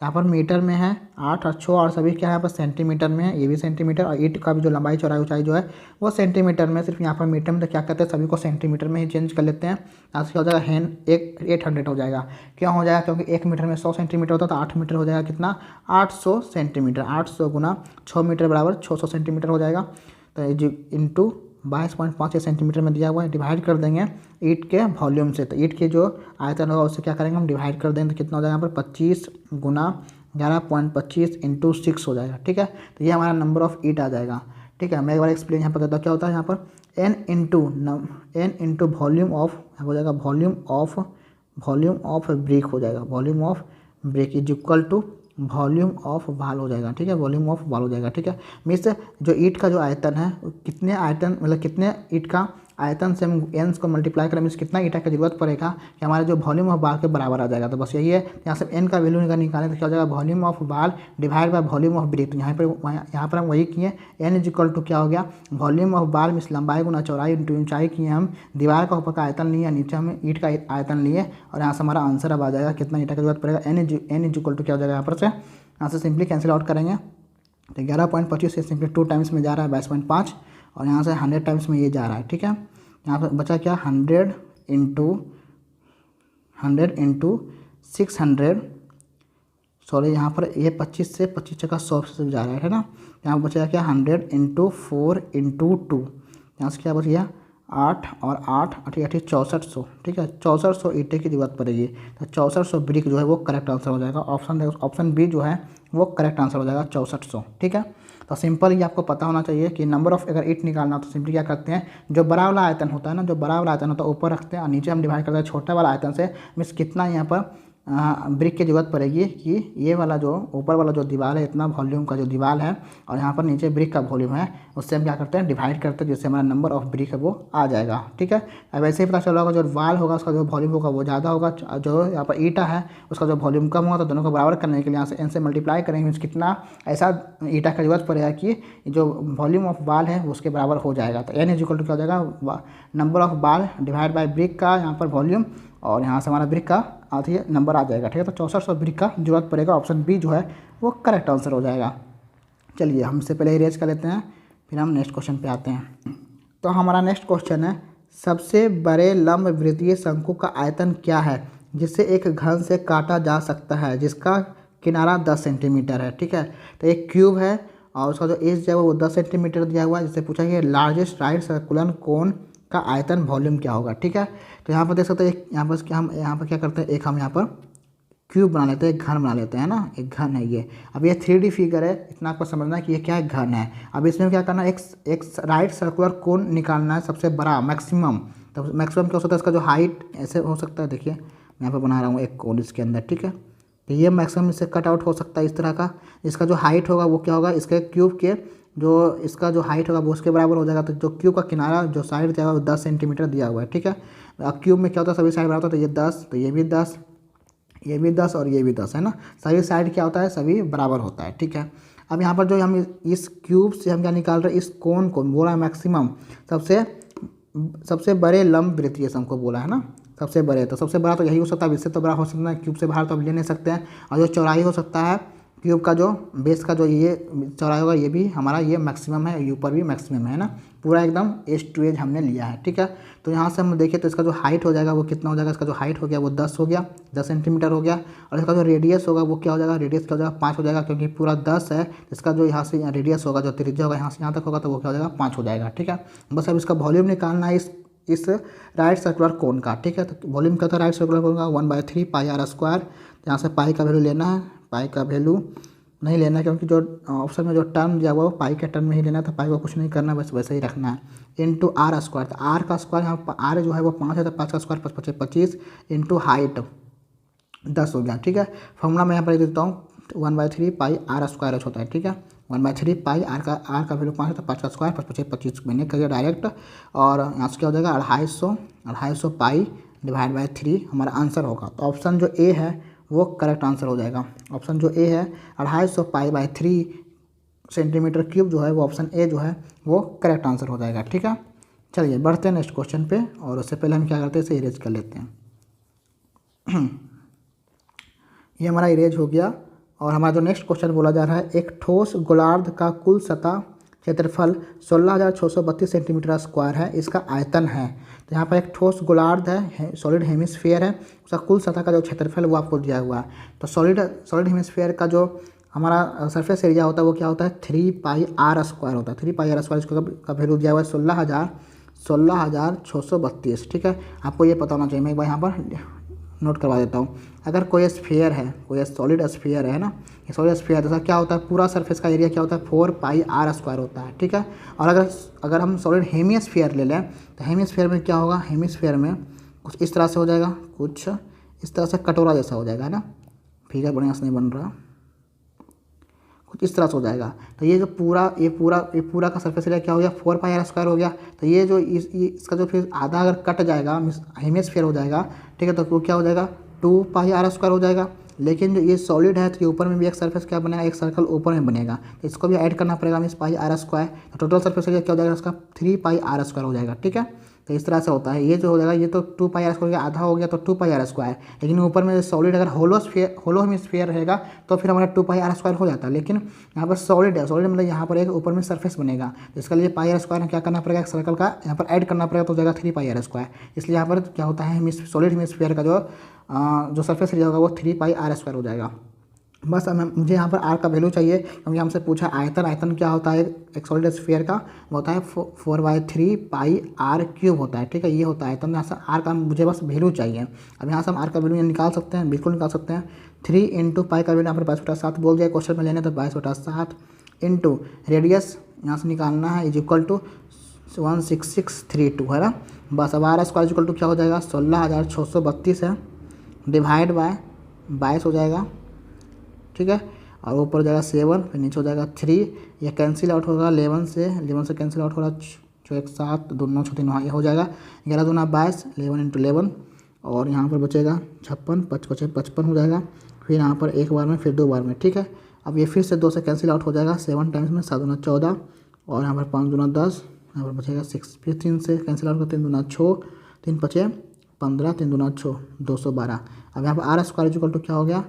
यहाँ पर मीटर में है 8 और 6 और सभी क्या है यहाँ पर सेंटीमीटर में है, ये भी सेंटीमीटर। और ईंट का भी जो लंबाई चौड़ाई ऊंचाई जो है वो सेंटीमीटर में, सिर्फ यहाँ पर मीटर में। तो क्या करते हैं, सभी को सेंटीमीटर में ही चेंज कर लेते हैं। यहाँ से क्या हो जाएगा 800 हो जाएगा। क्यों हो जाएगा, क्योंकि 1 मीटर में 100 सेंटीमीटर होता है, तो 8 मीटर हो जाएगा कितना 800 सेंटीमीटर। 800 × 6 मीटर बराबर 600 सेंटीमीटर हो जाएगा। तो इंटू 22.5 सेंटीमीटर में दिया हुआ है, डिवाइड कर देंगे ईंट के वॉल्यूम से। तो ईंट के जो आयतन होगा उससे क्या करेंगे हम, डिवाइड कर देंगे। तो कितना हो जाएगा यहाँ पर 25 × 11.25 × 6 हो जाएगा। ठीक है, तो ये हमारा नंबर ऑफ ईंट आ जाएगा। ठीक है, मैं एक बार एक्सप्लेन यहाँ पर करता हूँ क्या होता है। यहाँ पर n × वॉल्यूम ऑफ हो जाएगा, वॉल्यूम ऑफ ब्रिक हो जाएगा, volume of brick is equal to volume of wall हो जाएगा। ठीक है, वॉल्यूम ऑफ वाल हो जाएगा। ठीक है, मीन्स जो ईंट का जो आयतन है कितने आयतन मतलब कितने ईंट का आयतन से हम एन को मल्टीप्लाई करें, मीन्स कितना ईंटा की जरूरत पड़ेगा कि हमारे जो वॉल्यूम ऑफ बाल के बराबर आ जाएगा। तो बस यही है, यहाँ से एन का वैल्यू निकालें तो क्या हो जाएगा, वॉल्यूम ऑफ बाल divide by volume of brick. तो यहाँ पर हम वही किए, एन इज इक्वल टू क्या हो गया, वॉल्यूम ऑफ बाल मीन्स लंबाई गुना चौड़ाई इंटू ऊंचाई किए हम। दीवार का ऊपर का आयतन लिए, नीचे हम ईंट का आयतन लिए, और यहाँ से हमारा आंसर अब आ जाएगा कितना ईंटा की जरूरत पड़ेगा। एन इज इक्वल टू क्या हो जाएगा, यहाँ पर से यहाँ से सिंपली कैंसिल आउट करेंगे। तो 11.25 से सिंपली 2 टाइम्स में जा रहा है 22.5, और यहाँ से 100 टाइम्स में ये जा रहा है, ठीक है। यहाँ पर बचा क्या 100 इंटू 600, सॉरी यहाँ पर ये 25 से 25 का 100 से जा रहा है ना। यहाँ बचेगा क्या 100 इंटू 4 इंटू 2, यहाँ से क्या बच गया 8 और 8 8 8 6400, ठीक है। 6400 ईंटें की जरूरत पड़ेगी, तो 6400 ब्रिक जो है वो करेक्ट आंसर हो जाएगा। ऑप्शन बी जो है वो करेक्ट आंसर हो जाएगा 6400, ठीक है। तो सिंपल ये आपको पता होना चाहिए कि नंबर ऑफ अगर ईंट निकालना हो तो सिंपली क्या करते हैं, जो बड़ा वाला आयतन होता है ना, जो बड़ा वाला आयतन होता है ऊपर रखते हैं और नीचे हम डिवाइड करते हैं छोटा वाला आयतन से। मीन्स कितना यहाँ पर ब्रिक की ज़रूरत पड़ेगी कि ये वाला जो ऊपर वाला जो दीवार है, इतना वॉल्यूम का जो दीवार है और यहाँ पर नीचे ब्रिक का वॉल्यूम है, उससे हम क्या करते हैं डिवाइड करते हैं, जिससे हमारा नंबर ऑफ ब्रिक है वो आ जाएगा, ठीक है। अब ऐसे ही पता चला होगा जो वाल होगा उसका जो वॉल्यूम होगा वो ज़्यादा होगा, जो यहाँ पर ईंटा है उसका जो वॉल्यूम कम होगा, तो दोनों को बराबर करने के लिए यहाँ से इनसे मल्टीप्लाई करेंगे। मीन्स कितना ऐसा ईंटा की जरूरत पड़ेगा कि जो वॉल्यूम ऑफ वाल है वो उसके बराबर हो जाएगा। तो n इक्वल टू क्या हो जाएगा नंबर ऑफ बाल डिवाइड बाई ब्रिक का यहाँ पर वॉल्यूम, और यहाँ से हमारा ब्रिक का आधी नंबर आ जाएगा, ठीक है। तो 6400 ब्रिक का जरूरत पड़ेगा, ऑप्शन बी जो है वो करेक्ट आंसर हो जाएगा। चलिए हम इससे पहले इरेज कर लेते हैं, फिर हम नेक्स्ट क्वेश्चन पे आते हैं। तो हमारा नेक्स्ट क्वेश्चन है, सबसे बड़े लंब वृत्तीय शंकु का आयतन क्या है जिसे एक घन से काटा जा सकता है, जिसका किनारा 10 सेंटीमीटर है, ठीक है। तो एक क्यूब है और उसका जो एज जो है वो 10 सेंटीमीटर दिया हुआ है, जिससे पूछा कि लार्जेस्ट राइट सर्कुलर कोन का आयतन वॉल्यूम क्या होगा, ठीक है। तो यहाँ पर देख सकते हैं यहाँ पर हम यहाँ पर क्या करते हैं, एक हम यहाँ पर क्यूब बना लेते हैं, एक घन बना लेते हैं ना, एक घन है ये। अब ये 3D फिगर है, इतना आपको समझना है कि ये क्या है, घन है। अब इसमें क्या करना है, एक राइट सर्कुलर कोन निकालना है सबसे बड़ा मैक्सिमम। तो मैक्सिमम क्या हो सकता है, इसका जो हाइट ऐसे हो सकता है, देखिए मैं यहाँ पर बना रहा हूँ एक कोन इसके अंदर, ठीक है। तो ये मैक्सिमम इससे कट आउट हो सकता है इस तरह का। इसका जो हाइट होगा वो क्या होगा, इसके क्यूब के जो इसका जो हाइट होगा वो उसके बराबर हो जाएगा। तो जो क्यूब का किनारा जो साइड जाएगा वो 10 सेंटीमीटर दिया हुआ है, ठीक है। अब क्यूब में क्या होता है, सभी साइड बराबर होता है, तो ये 10, तो ये भी 10, ये भी 10 और ये भी 10 है ना। सभी साइड क्या होता है, सभी बराबर होता है, ठीक है। अब यहाँ पर जो हम इस क्यूब से हम क्या निकाल रहे हैं, इस कोण को बोला है मैक्सिमम, सबसे बड़े लंब वृत्तीय शंकु बोला है ना, सबसे बड़े। तो सबसे बड़ा तो यही हो सकता है, इससे तो बड़ा हो सकता है, क्यूब से बाहर तो हम ले नहीं सकते हैं। और जो चौड़ाई हो सकता है क्यूब का, जो बेस का जो ये चौड़ाई होगा, ये भी हमारा ये मैक्सिमम है, ऊपर भी मैक्सिमम है ना, पूरा एकदम एज टू एज हमने लिया है, ठीक है। तो यहाँ से हम देखें तो इसका जो हाइट हो जाएगा वो कितना हो जाएगा, इसका जो हाइट हो गया वो 10 हो गया, 10 सेंटीमीटर हो गया। और इसका जो रेडियस होगा वो क्या हो जाएगा, रेडियस क्या हो जाएगा 5 हो जाएगा, क्योंकि पूरा 10 है। इसका जो यहाँ से रेडियस होगा, जो त्रिज्या होगा यहाँ से यहाँ तक होगा, तो वो क्या हो जाएगा 5 हो जाएगा, ठीक है। बस अब इसका वॉल्यूम निकालना है इस राइट सर्कुलर कोन का, ठीक है। तो वॉल्यूम क्या था राइट सर्कुलर कोन का, 1/3 पाई आर स्क्वायर। यहाँ से पाई का वैल्यू लेना है, पाई का वैल्यू नहीं लेना है, क्योंकि जो ऑप्शन में जो टर्म दिया हुआ वो पाई के टर्म में ही लेना है, तो पाई को कुछ नहीं करना, बस वैसे ही रखना है। इंटू आर स्क्वायर, तो आर का स्क्वायर यहाँ आर जो है वो 5 है, तो 5 का स्क्वायर 5 25 इंटू हाइट 10 हो गया, ठीक है। फॉर्मूला मैं यहाँ पर देता हूँ, 1/3 पाई आर स्क्वायर एच होता है, ठीक है। 1/3 पाई आर का वैल्यू 5 है, तो 5 का स्क्वायर 5 25 मैंने कर डायरेक्ट। और यहाँ से क्या हो जाएगा 250 पाई डिवाइड बाई 3 हमारा आंसर होगा। तो ऑप्शन जो ए है वो करेक्ट आंसर हो जाएगा। ऑप्शन जो ए है 250 पाई बाई 3 सेंटीमीटर क्यूब जो है वो ऑप्शन ए जो है वो करेक्ट आंसर हो जाएगा, ठीक है। चलिए बढ़ते हैं नेक्स्ट क्वेश्चन पे, और उससे पहले हम क्या करते हैं, इसे इरेज कर लेते हैं। ये हमारा इरेज हो गया। और हमारा जो नेक्स्ट क्वेश्चन बोला जा रहा है, एक ठोस गोलार्ध का कुल सतह क्षेत्रफल 16,632 सेंटीमीटर स्क्वायर है, इसका आयतन है। तो यहाँ पर एक ठोस गोलार्ध है, सॉलिड हेमिस्फीयर है, उसका कुल सतह का जो क्षेत्रफल वो आपको दिया हुआ है। तो सॉलिड हेमिस्फीयर का जो हमारा सरफेस एरिया होता है वो क्या होता है, 3 पाई आर स्क्वायर होता है। 3 पाई आर स्क्वायर का वैल्यू दिया हुआ है 16,632, ठीक है। आपको ये पता होना चाहिए, मैं एक बार यहाँ पर नोट करवा देता हूँ। अगर कोई स्फीयर है, कोई सॉलिड स्फीयर है ना, ये सॉलिड स्फीयर जैसा क्या होता है, पूरा सरफेस का एरिया क्या होता है 4 पाई आर स्क्वायर होता है, ठीक है। और अगर हम सॉलिड हेमिस्फीयर ले लें, तो हेमिस्फीयर में क्या होगा, हेमिस्फीयर में कुछ इस तरह से हो जाएगा, कुछ इस तरह से कटोरा जैसा हो जाएगा ना, फिगर बढ़िया से नहीं बन रहा, कुछ इस तरह से हो जाएगा। तो ये जो पूरा का सरफेस एरिया क्या हो गया, 4 पाई आर स्क्वायर हो गया। तो ये जो इसका जो फिर आधा अगर कट जाएगा, हेमिस्फीयर हो जाएगा, ठीक है, तो वो क्या हो जाएगा 2 पाई आर स्क्वायर हो जाएगा। लेकिन जो ये सॉलिड है तो ये ऊपर में भी एक सरफेस क्या बनेगा, एक सर्कल ऊपर में बनेगा, तो इसको भी ऐड करना पड़ेगा मीन्स पाई आर स्क्वायर। तो टोटल सरफेस एरिया क्या हो जाएगा इसका 3 पाई आर स्क्वायर हो जाएगा, ठीक है। तो इस तरह से होता है। ये जो हो जाएगा ये तो 2 पाई आर स्क्वायर का आधा हो गया तो 2 पाई आर स्क्वायर, लेकिन ऊपर में सॉलिड अगर होलो हेमिस्फीयर रहेगा तो फिर हमारा 2 पाई आर स्क्वायर हो जाता है। लेकिन यहाँ पर सॉलिड है, सॉलिड मतलब यहाँ पर एक ऊपर में सरफेस बनेगा, तो इसके लिए पाई आर स्क्वायर क्या करना पड़ेगा, एक सर्कल का यहाँ पर ऐड करना पड़ेगा तो हो जाएगा 3 पाई आर स्क्वायर। इसलिए यहाँ पर क्या होता है, सॉलिड हेमिस्फीयर का जो सरफेस एरिया होगा वो 3 पाई आर स्क्वायर हो जाएगा। बस अब मुझे यहाँ पर आर का वैल्यू चाहिए, क्योंकि हमसे पूछा आयतन। आयतन क्या होता है एक सॉलिड स्फीयर का, वो होता है 4/3 पाई आर क्यूब होता है, ठीक है, ये होता है आयतन। यहाँ से आर का मुझे बस वैल्यू चाहिए। अब यहाँ से हम आर का वैल्यू निकाल सकते हैं, बिल्कुल निकाल सकते हैं। 3 इंटू पाई का वैल्यू यहाँ पर 22/7 बोल दिया क्वेश्चन में लेने, तो 22/7 इंटू रेडियस यहाँ से निकालना है इज इक्वल टू 16632 है ना। बस अब आर स्क्वायर इक्वल टू क्या हो जाएगा, 16,632 है, डिवाइड बाय 22 हो जाएगा, ठीक है। और ऊपर हो जाएगा 7, फिर नीचे हो जाएगा 3, यह कैंसिल आउट होगा 11 से कैंसिल आउट होगा 1 7 2 9 6 3 9, ये हो जाएगा 11 दूना 22, 11 इंटू 11, और यहाँ पर बचेगा 56, 55 हो जाएगा। फिर यहाँ पर एक बार में फिर 2 बार में, ठीक है। अब ये फिर से 2 से कैंसिल आउट हो जाएगा 7 टाइम्स में, 7 दूना 14, और यहाँ पर 5 दूना 10, यहाँ पर बचेगा 6, फिर 3 से कैंसिल आउट कर 3 दूना 6, 3 5 15, 3 दूना 6, 212। अब यहाँ पर आर स्क्वायर इक्वल टू क्या हो गया,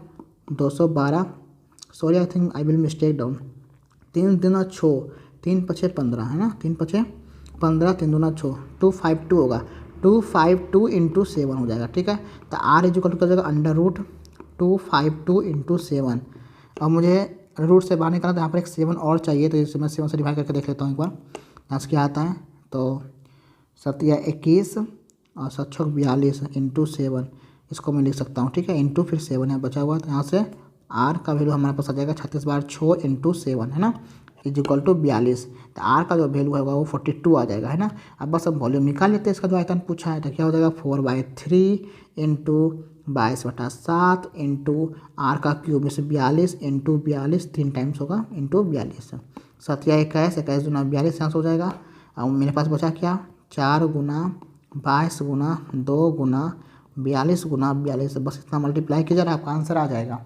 212, sorry I think I will mistake down, 3 दूना 6, 3 5 15 है ना, 3 5 15, 3 दूना 6, 252 होगा, 252 इंटू 7 हो जाएगा, ठीक है। तो आर इक्वल टू क्या हो जाएगा, √252 इंटू 7। अब मुझे रूट से बाहर निकालना, तो यहाँ पर एक 7 और चाहिए, तो इसे मैं 7 से डिवाइड करके देख लेता हूँ एक बार यहाँ से क्या आता है। तो 7 या 21 और 7 6 42 इंटू 7, इसको मैं लिख सकता हूँ, ठीक है, इंटू फिर 7 यहाँ बचा हुआ, तो यहाँ से आर का वैल्यू हमारे पास आ जाएगा 36 बार 6 इंटू 7 है ना, इज इक्वल टू 42। तो आर का जो वैल्यू होगा वो 42 आ जाएगा, है ना। अब बस अब वॉल्यूम निकाल लेते हैं इसका जो आयतन पूछा है, तो क्या हो जाएगा 4/3 इंटू 22/7 इंटू आर का क्यूब में से 42 इंटू 42, 3 टाइम्स होगा इंटू 42, 7 या 21, 21 दूना 42 यहाँ से हो जाएगा। अब मेरे पास बचा क्या, 4 गुना 22 गुना 2 गुना 42 गुना 42, बस इतना मल्टीप्लाई किया जा रहा है, आपका आंसर आ जाएगा।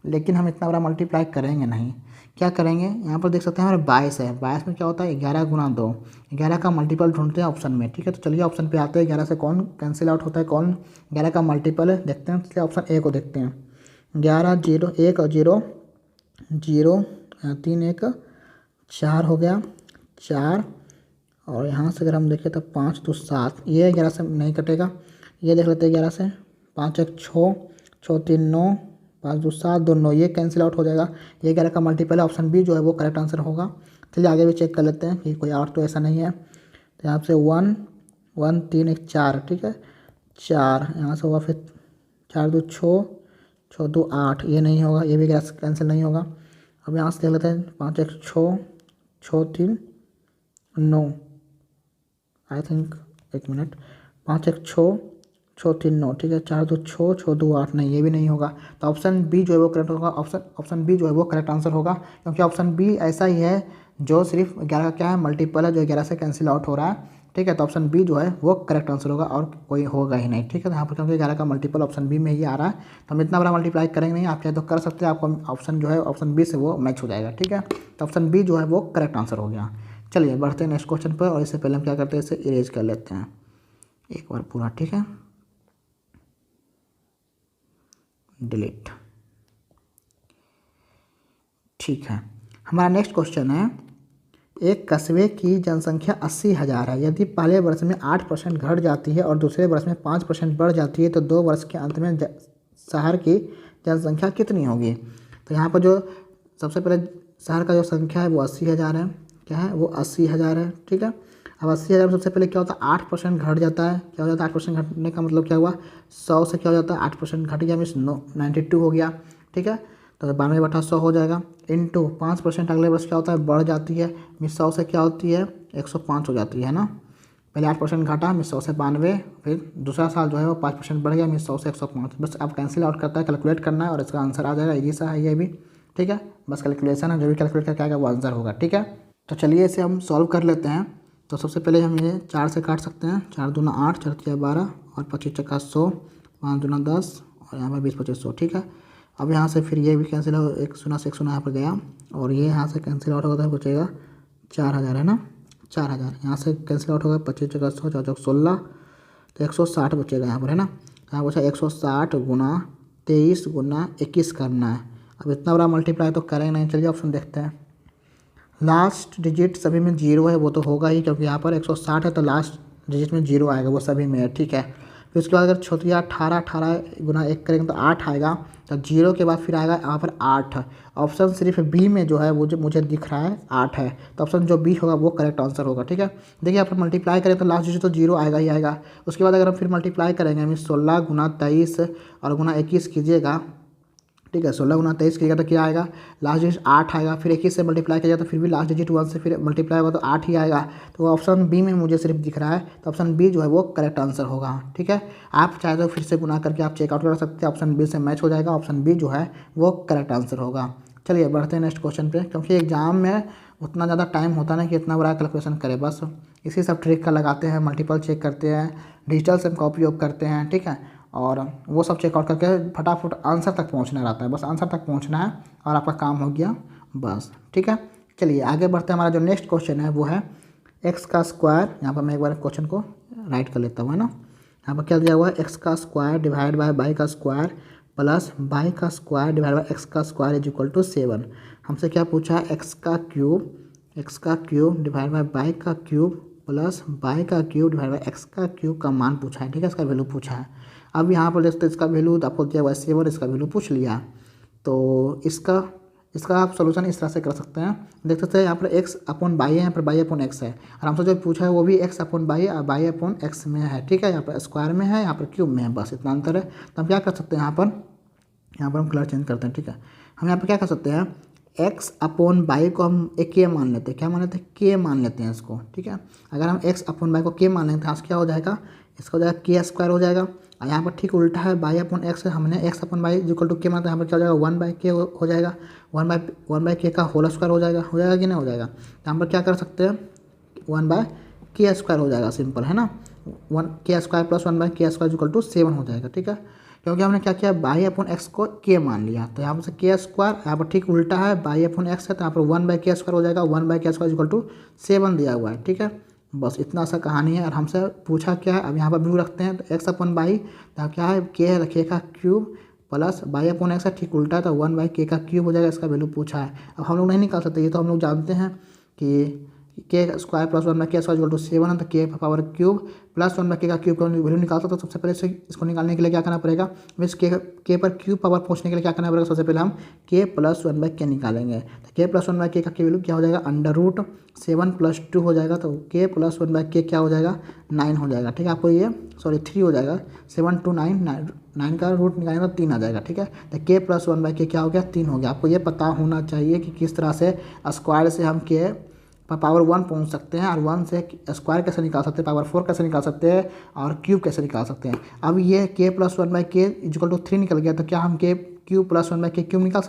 लेकिन हम इतना बड़ा मल्टीप्लाई करेंगे नहीं, क्या करेंगे, यहाँ पर देख सकते हैं हमारे 22 है, 22 में क्या होता है 11 गुना 2, 11 का मल्टीपल ढूंढते हैं ऑप्शन में, ठीक है। तो चलिए ऑप्शन पे आते हैं, 11 से कौन कैंसिल आउट होता है, कौन 11 का मल्टीपल है देखते हैं। इसलिए ऑप्शन ए को देखते हैं, 11 0 1 और 0 0 3 1 4 हो गया 4, और यहाँ से अगर हम देखें तो 5 2 7, ये 11 से नहीं कटेगा, ये देख लेते हैं 11 से, 5 1 6, 6 3 9, 5 2 7 2 9, ये कैंसिल आउट हो जाएगा, ये 11 का मल्टीपल है, ऑप्शन बी जो है वो करेक्ट आंसर होगा। चलिए आगे भी चेक कर लेते हैं कि कोई और तो ऐसा नहीं है। तो यहाँ से 1 1 3 1 4, ठीक है, 4 यहाँ से होगा, फिर 4 2 6, 6 2 8, ये नहीं होगा, ये भी कैंसिल नहीं होगा। अब यहाँ से देख लेते हैं 5 1 6, 6 3 9, आई थिंक 1 मिनट, 5 1 6, 6 3 9, ठीक है, 4 2 6, 6 2 8, नहीं ये भी नहीं होगा। तो ऑप्शन बी जो है वो करेक्ट होगा, ऑप्शन बी जो है वो करेक्ट आंसर होगा, क्योंकि ऑप्शन बी ऐसा ही है जो सिर्फ 11 का क्या है मल्टीपल है, जो 11 से कैंसिल आउट हो रहा है, ठीक है। तो ऑप्शन बी जो है वो करेक्ट आंसर होगा, और कोई होगा ही नहीं, ठीक है। तो यहाँ पर क्योंकि 11 का मल्टीपल ऑप्शन बी में ही आ रहा है, तो हम इतना बड़ा मल्टीप्लाई करेंगे नहीं, आप चाहे तो कर सकते हैं, आपको ऑप्शन जो है ऑप्शन बी से वो मैच हो जाएगा, ठीक है। तो ऑप्शन बी जो है वो करेक्ट आंसर हो गया। चलिए बढ़ते हैं नेक्स्ट क्वेश्चन पर, और इससे पहले हम क्या करते हैं, इसे इरेज कर लेते हैं एक बार पूरा, ठीक है, डिलीट, ठीक है। हमारा नेक्स्ट क्वेश्चन है, एक कस्बे की जनसंख्या 80,000 है, यदि पहले वर्ष में 8% घट जाती है और दूसरे वर्ष में 5% बढ़ जाती है, तो 2 वर्ष के अंत में शहर की जनसंख्या कितनी होगी। तो यहाँ पर जो सबसे पहले शहर का जो संख्या है वो 80,000 है, क्या है वो 80,000 है, ठीक है। अब 80,000 में सबसे पहले क्या होता है 8% घट जाता है, क्या हो जाता है 8% घटने का मतलब क्या हुआ, 100 से क्या हो जाता है 8% घट गया, मीन्स 92 हो गया, ठीक है। तो 92/100 हो जाएगा, इंटू 5% अगले वर्ष क्या होता है बढ़ जाती है, मीन्स 100 से क्या होती है 105 हो जाती है ना। पहले 8% घटा, मीन्स 100 से 92, फिर दूसरा साल जो है वो 5% बढ़ गया, मीन्स 100 से 105। बस अब कैंसिल आउट करता है, कैलकुलेट करना है, और इसका आंसर आ जाएगा, इजी सा है ये भी, ठीक है। बस कैलकुलेशन है, जो भी कैलकुलेट करके आएगा वो आंसर होगा, ठीक है। तो चलिए इसे हम सॉल्व कर लेते हैं। तो सबसे पहले हम ये 4 से काट सकते हैं, 4 दूना 8, 4 3 12, और 25 चक्का 100, 5 दूना 10, और यहाँ पर 20 25 100, ठीक है। अब यहाँ से फिर ये भी कैंसिल हो, 1 शून्य से 1 शून्य यहाँ पर गया, और ये यहाँ से कैंसिल आउट होता है, बचेगा 4000 है ना, 4000, यहाँ से कैंसिल आउट होगा, 25 जगह 100, 4 जगह 16, तो 160 बचेगा यहाँ पर, है ना। यहाँ पूछा 160 गुना 23 गुना 21 करना है। अब इतना बड़ा मल्टीप्लाई तो करेंगे नहीं, चलिए ऑप्शन देखते हैं। लास्ट डिजिट सभी में 0 है, वो तो होगा ही क्योंकि यहाँ पर 160 है तो लास्ट डिजिट में 0 आएगा, वो सभी में है, ठीक है। फिर उसके बाद अगर छोटिया 18 गुना 1 करेंगे तो 8 आएगा, तो 0 के बाद फिर आएगा यहाँ पर 8। ऑप्शन सिर्फ बी में जो है वो जो मुझे दिख रहा है 8 है, तो ऑप्शन जो बी होगा वो करेक्ट आंसर होगा, ठीक है। देखिए यहाँ पर मल्टीप्लाई करें तो लास्ट डिजिट तो 0 आएगा ही आएगा। उसके बाद अगर हम फिर मल्टीप्लाई करेंगे, मीन 16 गुना 23 और गुना 21 कीजिएगा, ठीक है। 16 गुना 23 कीजिएगा तो क्या आएगा, लास्ट डिजिट 8 आएगा। फिर 21 से मल्टीप्लाई किया तो फिर भी लास्ट डिजिट 1 से फिर मल्टीप्लाई होगा तो 8 ही आएगा, तो ऑप्शन बी में मुझे सिर्फ दिख रहा है, तो ऑप्शन बी जो है वो करेक्ट आंसर होगा, ठीक है। आप चाहे तो फिर से गुना करके आप चेकआउट कर सकते हैं, ऑप्शन बी से मैच हो जाएगा, ऑप्शन बी जो है वो करेक्ट आंसर होगा। चलिए बढ़ते हैं नेक्स्ट क्वेश्चन पे, क्योंकि एग्जाम में उतना ज़्यादा टाइम होता नहीं कि इतना बड़ा कैलकुलेशन करे, बस इसी सब ट्रिक का लगाते हैं, मल्टीपल चेक करते हैं, डिजिटल सिम का उपयोग करते हैं, ठीक है। और वो सब चेकआउट करके फटाफट आंसर तक पहुंचना रहता है, बस आंसर तक पहुंचना है और आपका काम हो गया बस, ठीक है। चलिए आगे बढ़ते हैं। हमारा जो नेक्स्ट क्वेश्चन है वो है एक्स का स्क्वायर। यहाँ पर मैं एक बार क्वेश्चन को राइट कर लेता हूँ, है ना। यहाँ पर क्या दिया हुआ है, एक्स का स्क्वायर डिवाइड बाय वाई का स्क्वायर प्लस वाई का स्क्वायर डिवाइड बाय एक्स का स्क्वायर इज इक्वल टू 7। हमसे क्या पूछा है, एक्स का क्यूब डिवाइड बाय वाई का क्यूब प्लस वाई का क्यूब डिवाइड बाय एक्स का क्यूब का मान पूछा है, ठीक है, इसका वैल्यू पूछा है। अब यहाँ पर देखते इसका वैल्यू आपको दिया हुआ है 7, इसका वैल्यू पूछ लिया, तो इसका आप सोल्यूशन इस तरह से कर सकते हैं। देख सकते हैं यहाँ पर एक्स अपॉन बाई है, यहाँ पर बाई अपॉन एक्स है, और हमसे जो पूछा है वो भी एक्स अपॉन बाई और बाई अपॉन एक्स में है, ठीक है। यहाँ पर स्क्वायर में है, यहाँ पर क्यूब में है, बस इतना अंतर है। तो हम क्या कर सकते हैं, यहाँ पर हम कलर चेंज करते हैं, ठीक है। हम यहाँ पर क्या कर सकते हैं, एक्स अपॉन बाई को हम एक के मान लेते हैं, क्या मान लेते हैं, के मान लेते हैं इसको, ठीक है। अगर हम एक्स अपॉन बाई को के मान लेंगे तो यहाँ से क्या हो जाएगा, इसका हो जाएगा के स्क्वायर हो जाएगा। और यहाँ पर ठीक उल्टा है, बाई अपॉन एक्स है, हमने x upon by equal to k माना, यहाँ पर क्या हो जाएगा 1/k हो जाएगा, 1/k का होल स्क्वायर हो जाएगा कि नहीं हो जाएगा। तो यहाँ पर क्या कर सकते हैं, 1/k स्क्वायर हो जाएगा, सिंपल है ना। 1k square plus 1/k square equal to 7 हो जाएगा, ठीक है। क्योंकि हमने क्या किया, बाई अपॉन एक्स को के मान लिया, तो यहाँ पर से के स्क्वायर, यहाँ पर ठीक उल्टा है, बाई अपॉन एक्स है तो यहाँ पर 1/k स्क्वायर हो जाएगा, 1/k स्क्वायर इक्वल टू 7 दिया हुआ है, ठीक है। बस इतना सा कहानी है। और हमसे पूछा क्या है, अब यहाँ पर व्यू रखते हैं, तो एक्स अपॉन बाई तो क्या है, के है के का cube plus by upon x है, ठीक उल्टा है तो 1/k का क्यूब हो जाएगा, इसका वैल्यू पूछा है। अब हम लोग नहीं निकाल सकते, ये तो हम लोग जानते हैं कि k square plus 1/k square equal to 7 है, तो के पावर क्यूब प्लस 1/k का क्यूब का वैल्यू निकाल सकते, तो सबसे पहले इसको निकालने के लिए क्या करना पड़ेगा, मीन्स के पर क्यूब पावर पहुंचने के लिए क्या करना पड़ेगा, सबसे पहले हम के प्लस 1/k निकालेंगे, तो के प्लस 1/k का वैल्यू क्या हो जाएगा, √7 + 2 हो जाएगा, तो के प्लस 1/k क्या हो जाएगा, 9 हो जाएगा, ठीक है। आपको ये 3 हो जाएगा, 7 to 9 का रूट निकालेंगे तो 3 आ जाएगा, ठीक है। तो के प्लस 1/k क्या हो गया, 3 हो गया। आपको ये पता होना चाहिए कि किस तरह से स्क्वायर से हम के पावर 1 पहुंच सकते हैं, और 1 से स्क्वायर कैसे निकाल सकते हैं, पावर 4 कैसे निकाल सकते हैं, और क्यूब कैसे निकाल सकते हैं। अब ये के प्लस 1/k इक्वल टू 3 निकल गया, तो क्या हम के क्यूब प्लस 1/k क्यूब निकाल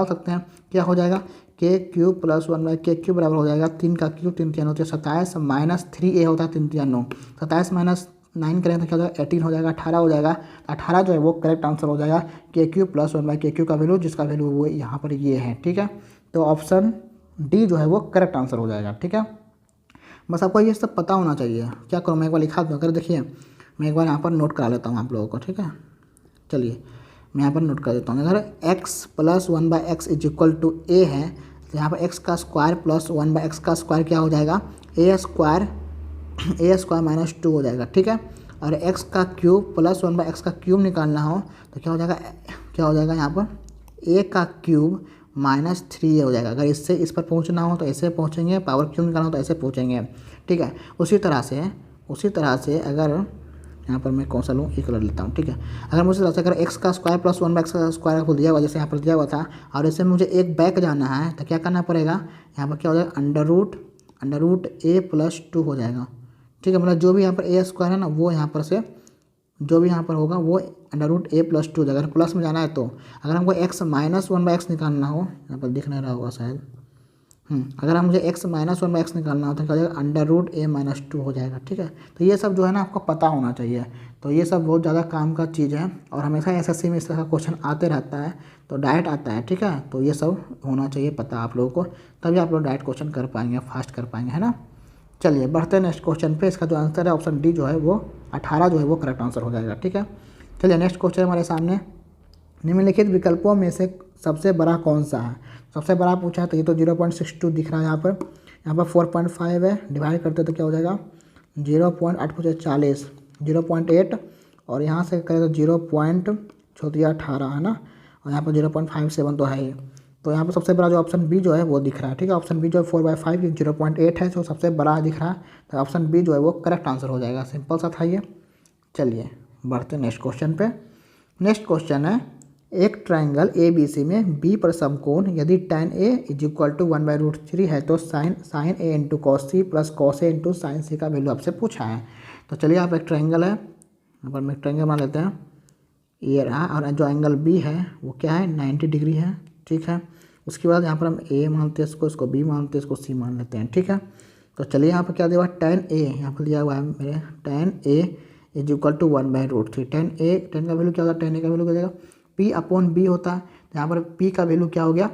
सकते हैं, क्या हो जाएगा, के क्यूब प्लस 1/k क्यूब बराबर हो जाएगा 3 का क्यूब, 3 3 होते हैं 27 माइनस 3a होता है 3 3 9, 27 माइनस 9 करेंगे तो क्या हो जाएगा, 18 हो जाएगा, 18 हो जाएगा। 18 जो है वो करेक्ट आंसर हो जाएगा, के क्यूब प्लस 1/k क्यूब का वैल्यू, जिसका वैल्यू वो यहाँ पर ये है, ठीक है। तो ऑप्शन डी जो है वो करेक्ट आंसर हो जाएगा, ठीक है। बस आपको ये सब पता होना चाहिए। क्या करूँ, मैं एक बार लिखा दूँ, अगर देखिए मैं एक बार यहाँ पर नोट करा लेता हूँ आप लोगों को, ठीक है। चलिए मैं यहाँ पर नोट कर देता हूँ, अगर x plus 1/x is equal to a है, तो यहाँ पर x का स्क्वायर प्लस 1/x का स्क्वायर क्या हो जाएगा, a स्क्वायर माइनस 2 हो जाएगा, ठीक है। और x का क्यूब प्लस 1/x का क्यूब निकालना हो तो क्या हो जाएगा यहाँ पर a का क्यूब माइनस 3a हो जाएगा। अगर इससे इस पर पहुंचना हो तो ऐसे पहुंचेंगे, पावर क्यूब निकालना हो तो ऐसे पहुंचेंगे, ठीक है। उसी तरह से अगर यहाँ पर मैं कौन सा लूँ, एक कलर लेता हूँ, ठीक है। अगर मुझे तरह से अगर x का स्क्वायर प्लस 1/x का स्क्वायर को दिया हुआ, जैसे यहाँ पर दिया हुआ था, और इससे मुझे एक बैक जाना है तो क्या करना पड़ेगा, यहाँ पर क्या हो जाएगा, अंडर रूट a + 2 हो जाएगा, ठीक है। मतलब जो भी यहाँ पर a स्क्वायर है ना, वो यहाँ पर से जो भी यहाँ पर होगा वो √a + 2 हो जाएगा। अगर प्लस में जाना है तो, अगर हमको x माइनस 1/x निकालना हो, यहाँ पर दिख नहीं रहा होगा शायद, अगर हम मुझे x माइनस 1/x निकालना हो तो क्या हो जाएगा, √a - 2 हो जाएगा, ठीक है। तो ये सब जो है ना आपको पता होना चाहिए। तो ये सब बहुत ज़्यादा काम का चीज़ है, और हमेशा एसएससी में इस तरह का क्वेश्चन आते रहता है, तो डायरेक्ट आता है, ठीक है। तो ये सब होना चाहिए पता आप लोगों को, तभी आप लोग डायरेक्ट क्वेश्चन कर पाएंगे, फास्ट कर पाएंगे, है ना। चलिए बढ़ते हैं नेक्स्ट क्वेश्चन पे। इसका जो आंसर है ऑप्शन डी जो है वो 18 जो है वो करेक्ट आंसर हो जाएगा। ठीक है, चलिए नेक्स्ट क्वेश्चन हमारे सामने, निम्नलिखित विकल्पों में से सबसे बड़ा कौन सा है। सबसे बड़ा पूछा है तो ये तो 0.62 दिख रहा है यहाँ पर 4.5 है, डिवाइड करते तो क्या हो जाएगा 0.8 मुझे 40 0.8 और यहाँ से करें तो 0.18 है ना, और यहाँ पर 0.57 तो है ही। तो यहाँ पर सबसे बड़ा जो ऑप्शन बी जो है वो दिख रहा है। ठीक है, ऑप्शन बी जो है 4/5 0.8 है, जो सबसे बड़ा दिख रहा है, तो ऑप्शन बी जो है वो करेक्ट आंसर हो जाएगा। सिंपल सा था ये। चलिए बढ़ते हैं नेक्स्ट क्वेश्चन पे। नेक्स्ट क्वेश्चन है, एक ट्राइंगल ए बी सी में बी पर समकोण यदि tan A = 1/√3 है तो sin A into cos C plus cos A into sine C का वैल्यू आपसे पूछा है। तो चलिए आप एक ट्राइंगल है, यहाँ पर हम एक ट्राइंगल बना लेते हैं, ये रहा, और जो एंगल बी है वो क्या है 90 डिग्री है। ठीक है, उसके बाद यहाँ पर हम ए मानते हैं इसको बी मानते हैं, इसको सी मान लेते हैं। ठीक है, तो चलिए यहाँ पर क्या दिया हुआ tan A, यहाँ पर दिया हुआ है मेरे tan A = 1/√3। tan का वैल्यू क्या होगा, tan A का वैल्यू क्या हो जाएगा P/B होता है। तो यहाँ पर P का वैल्यू क्या हो गया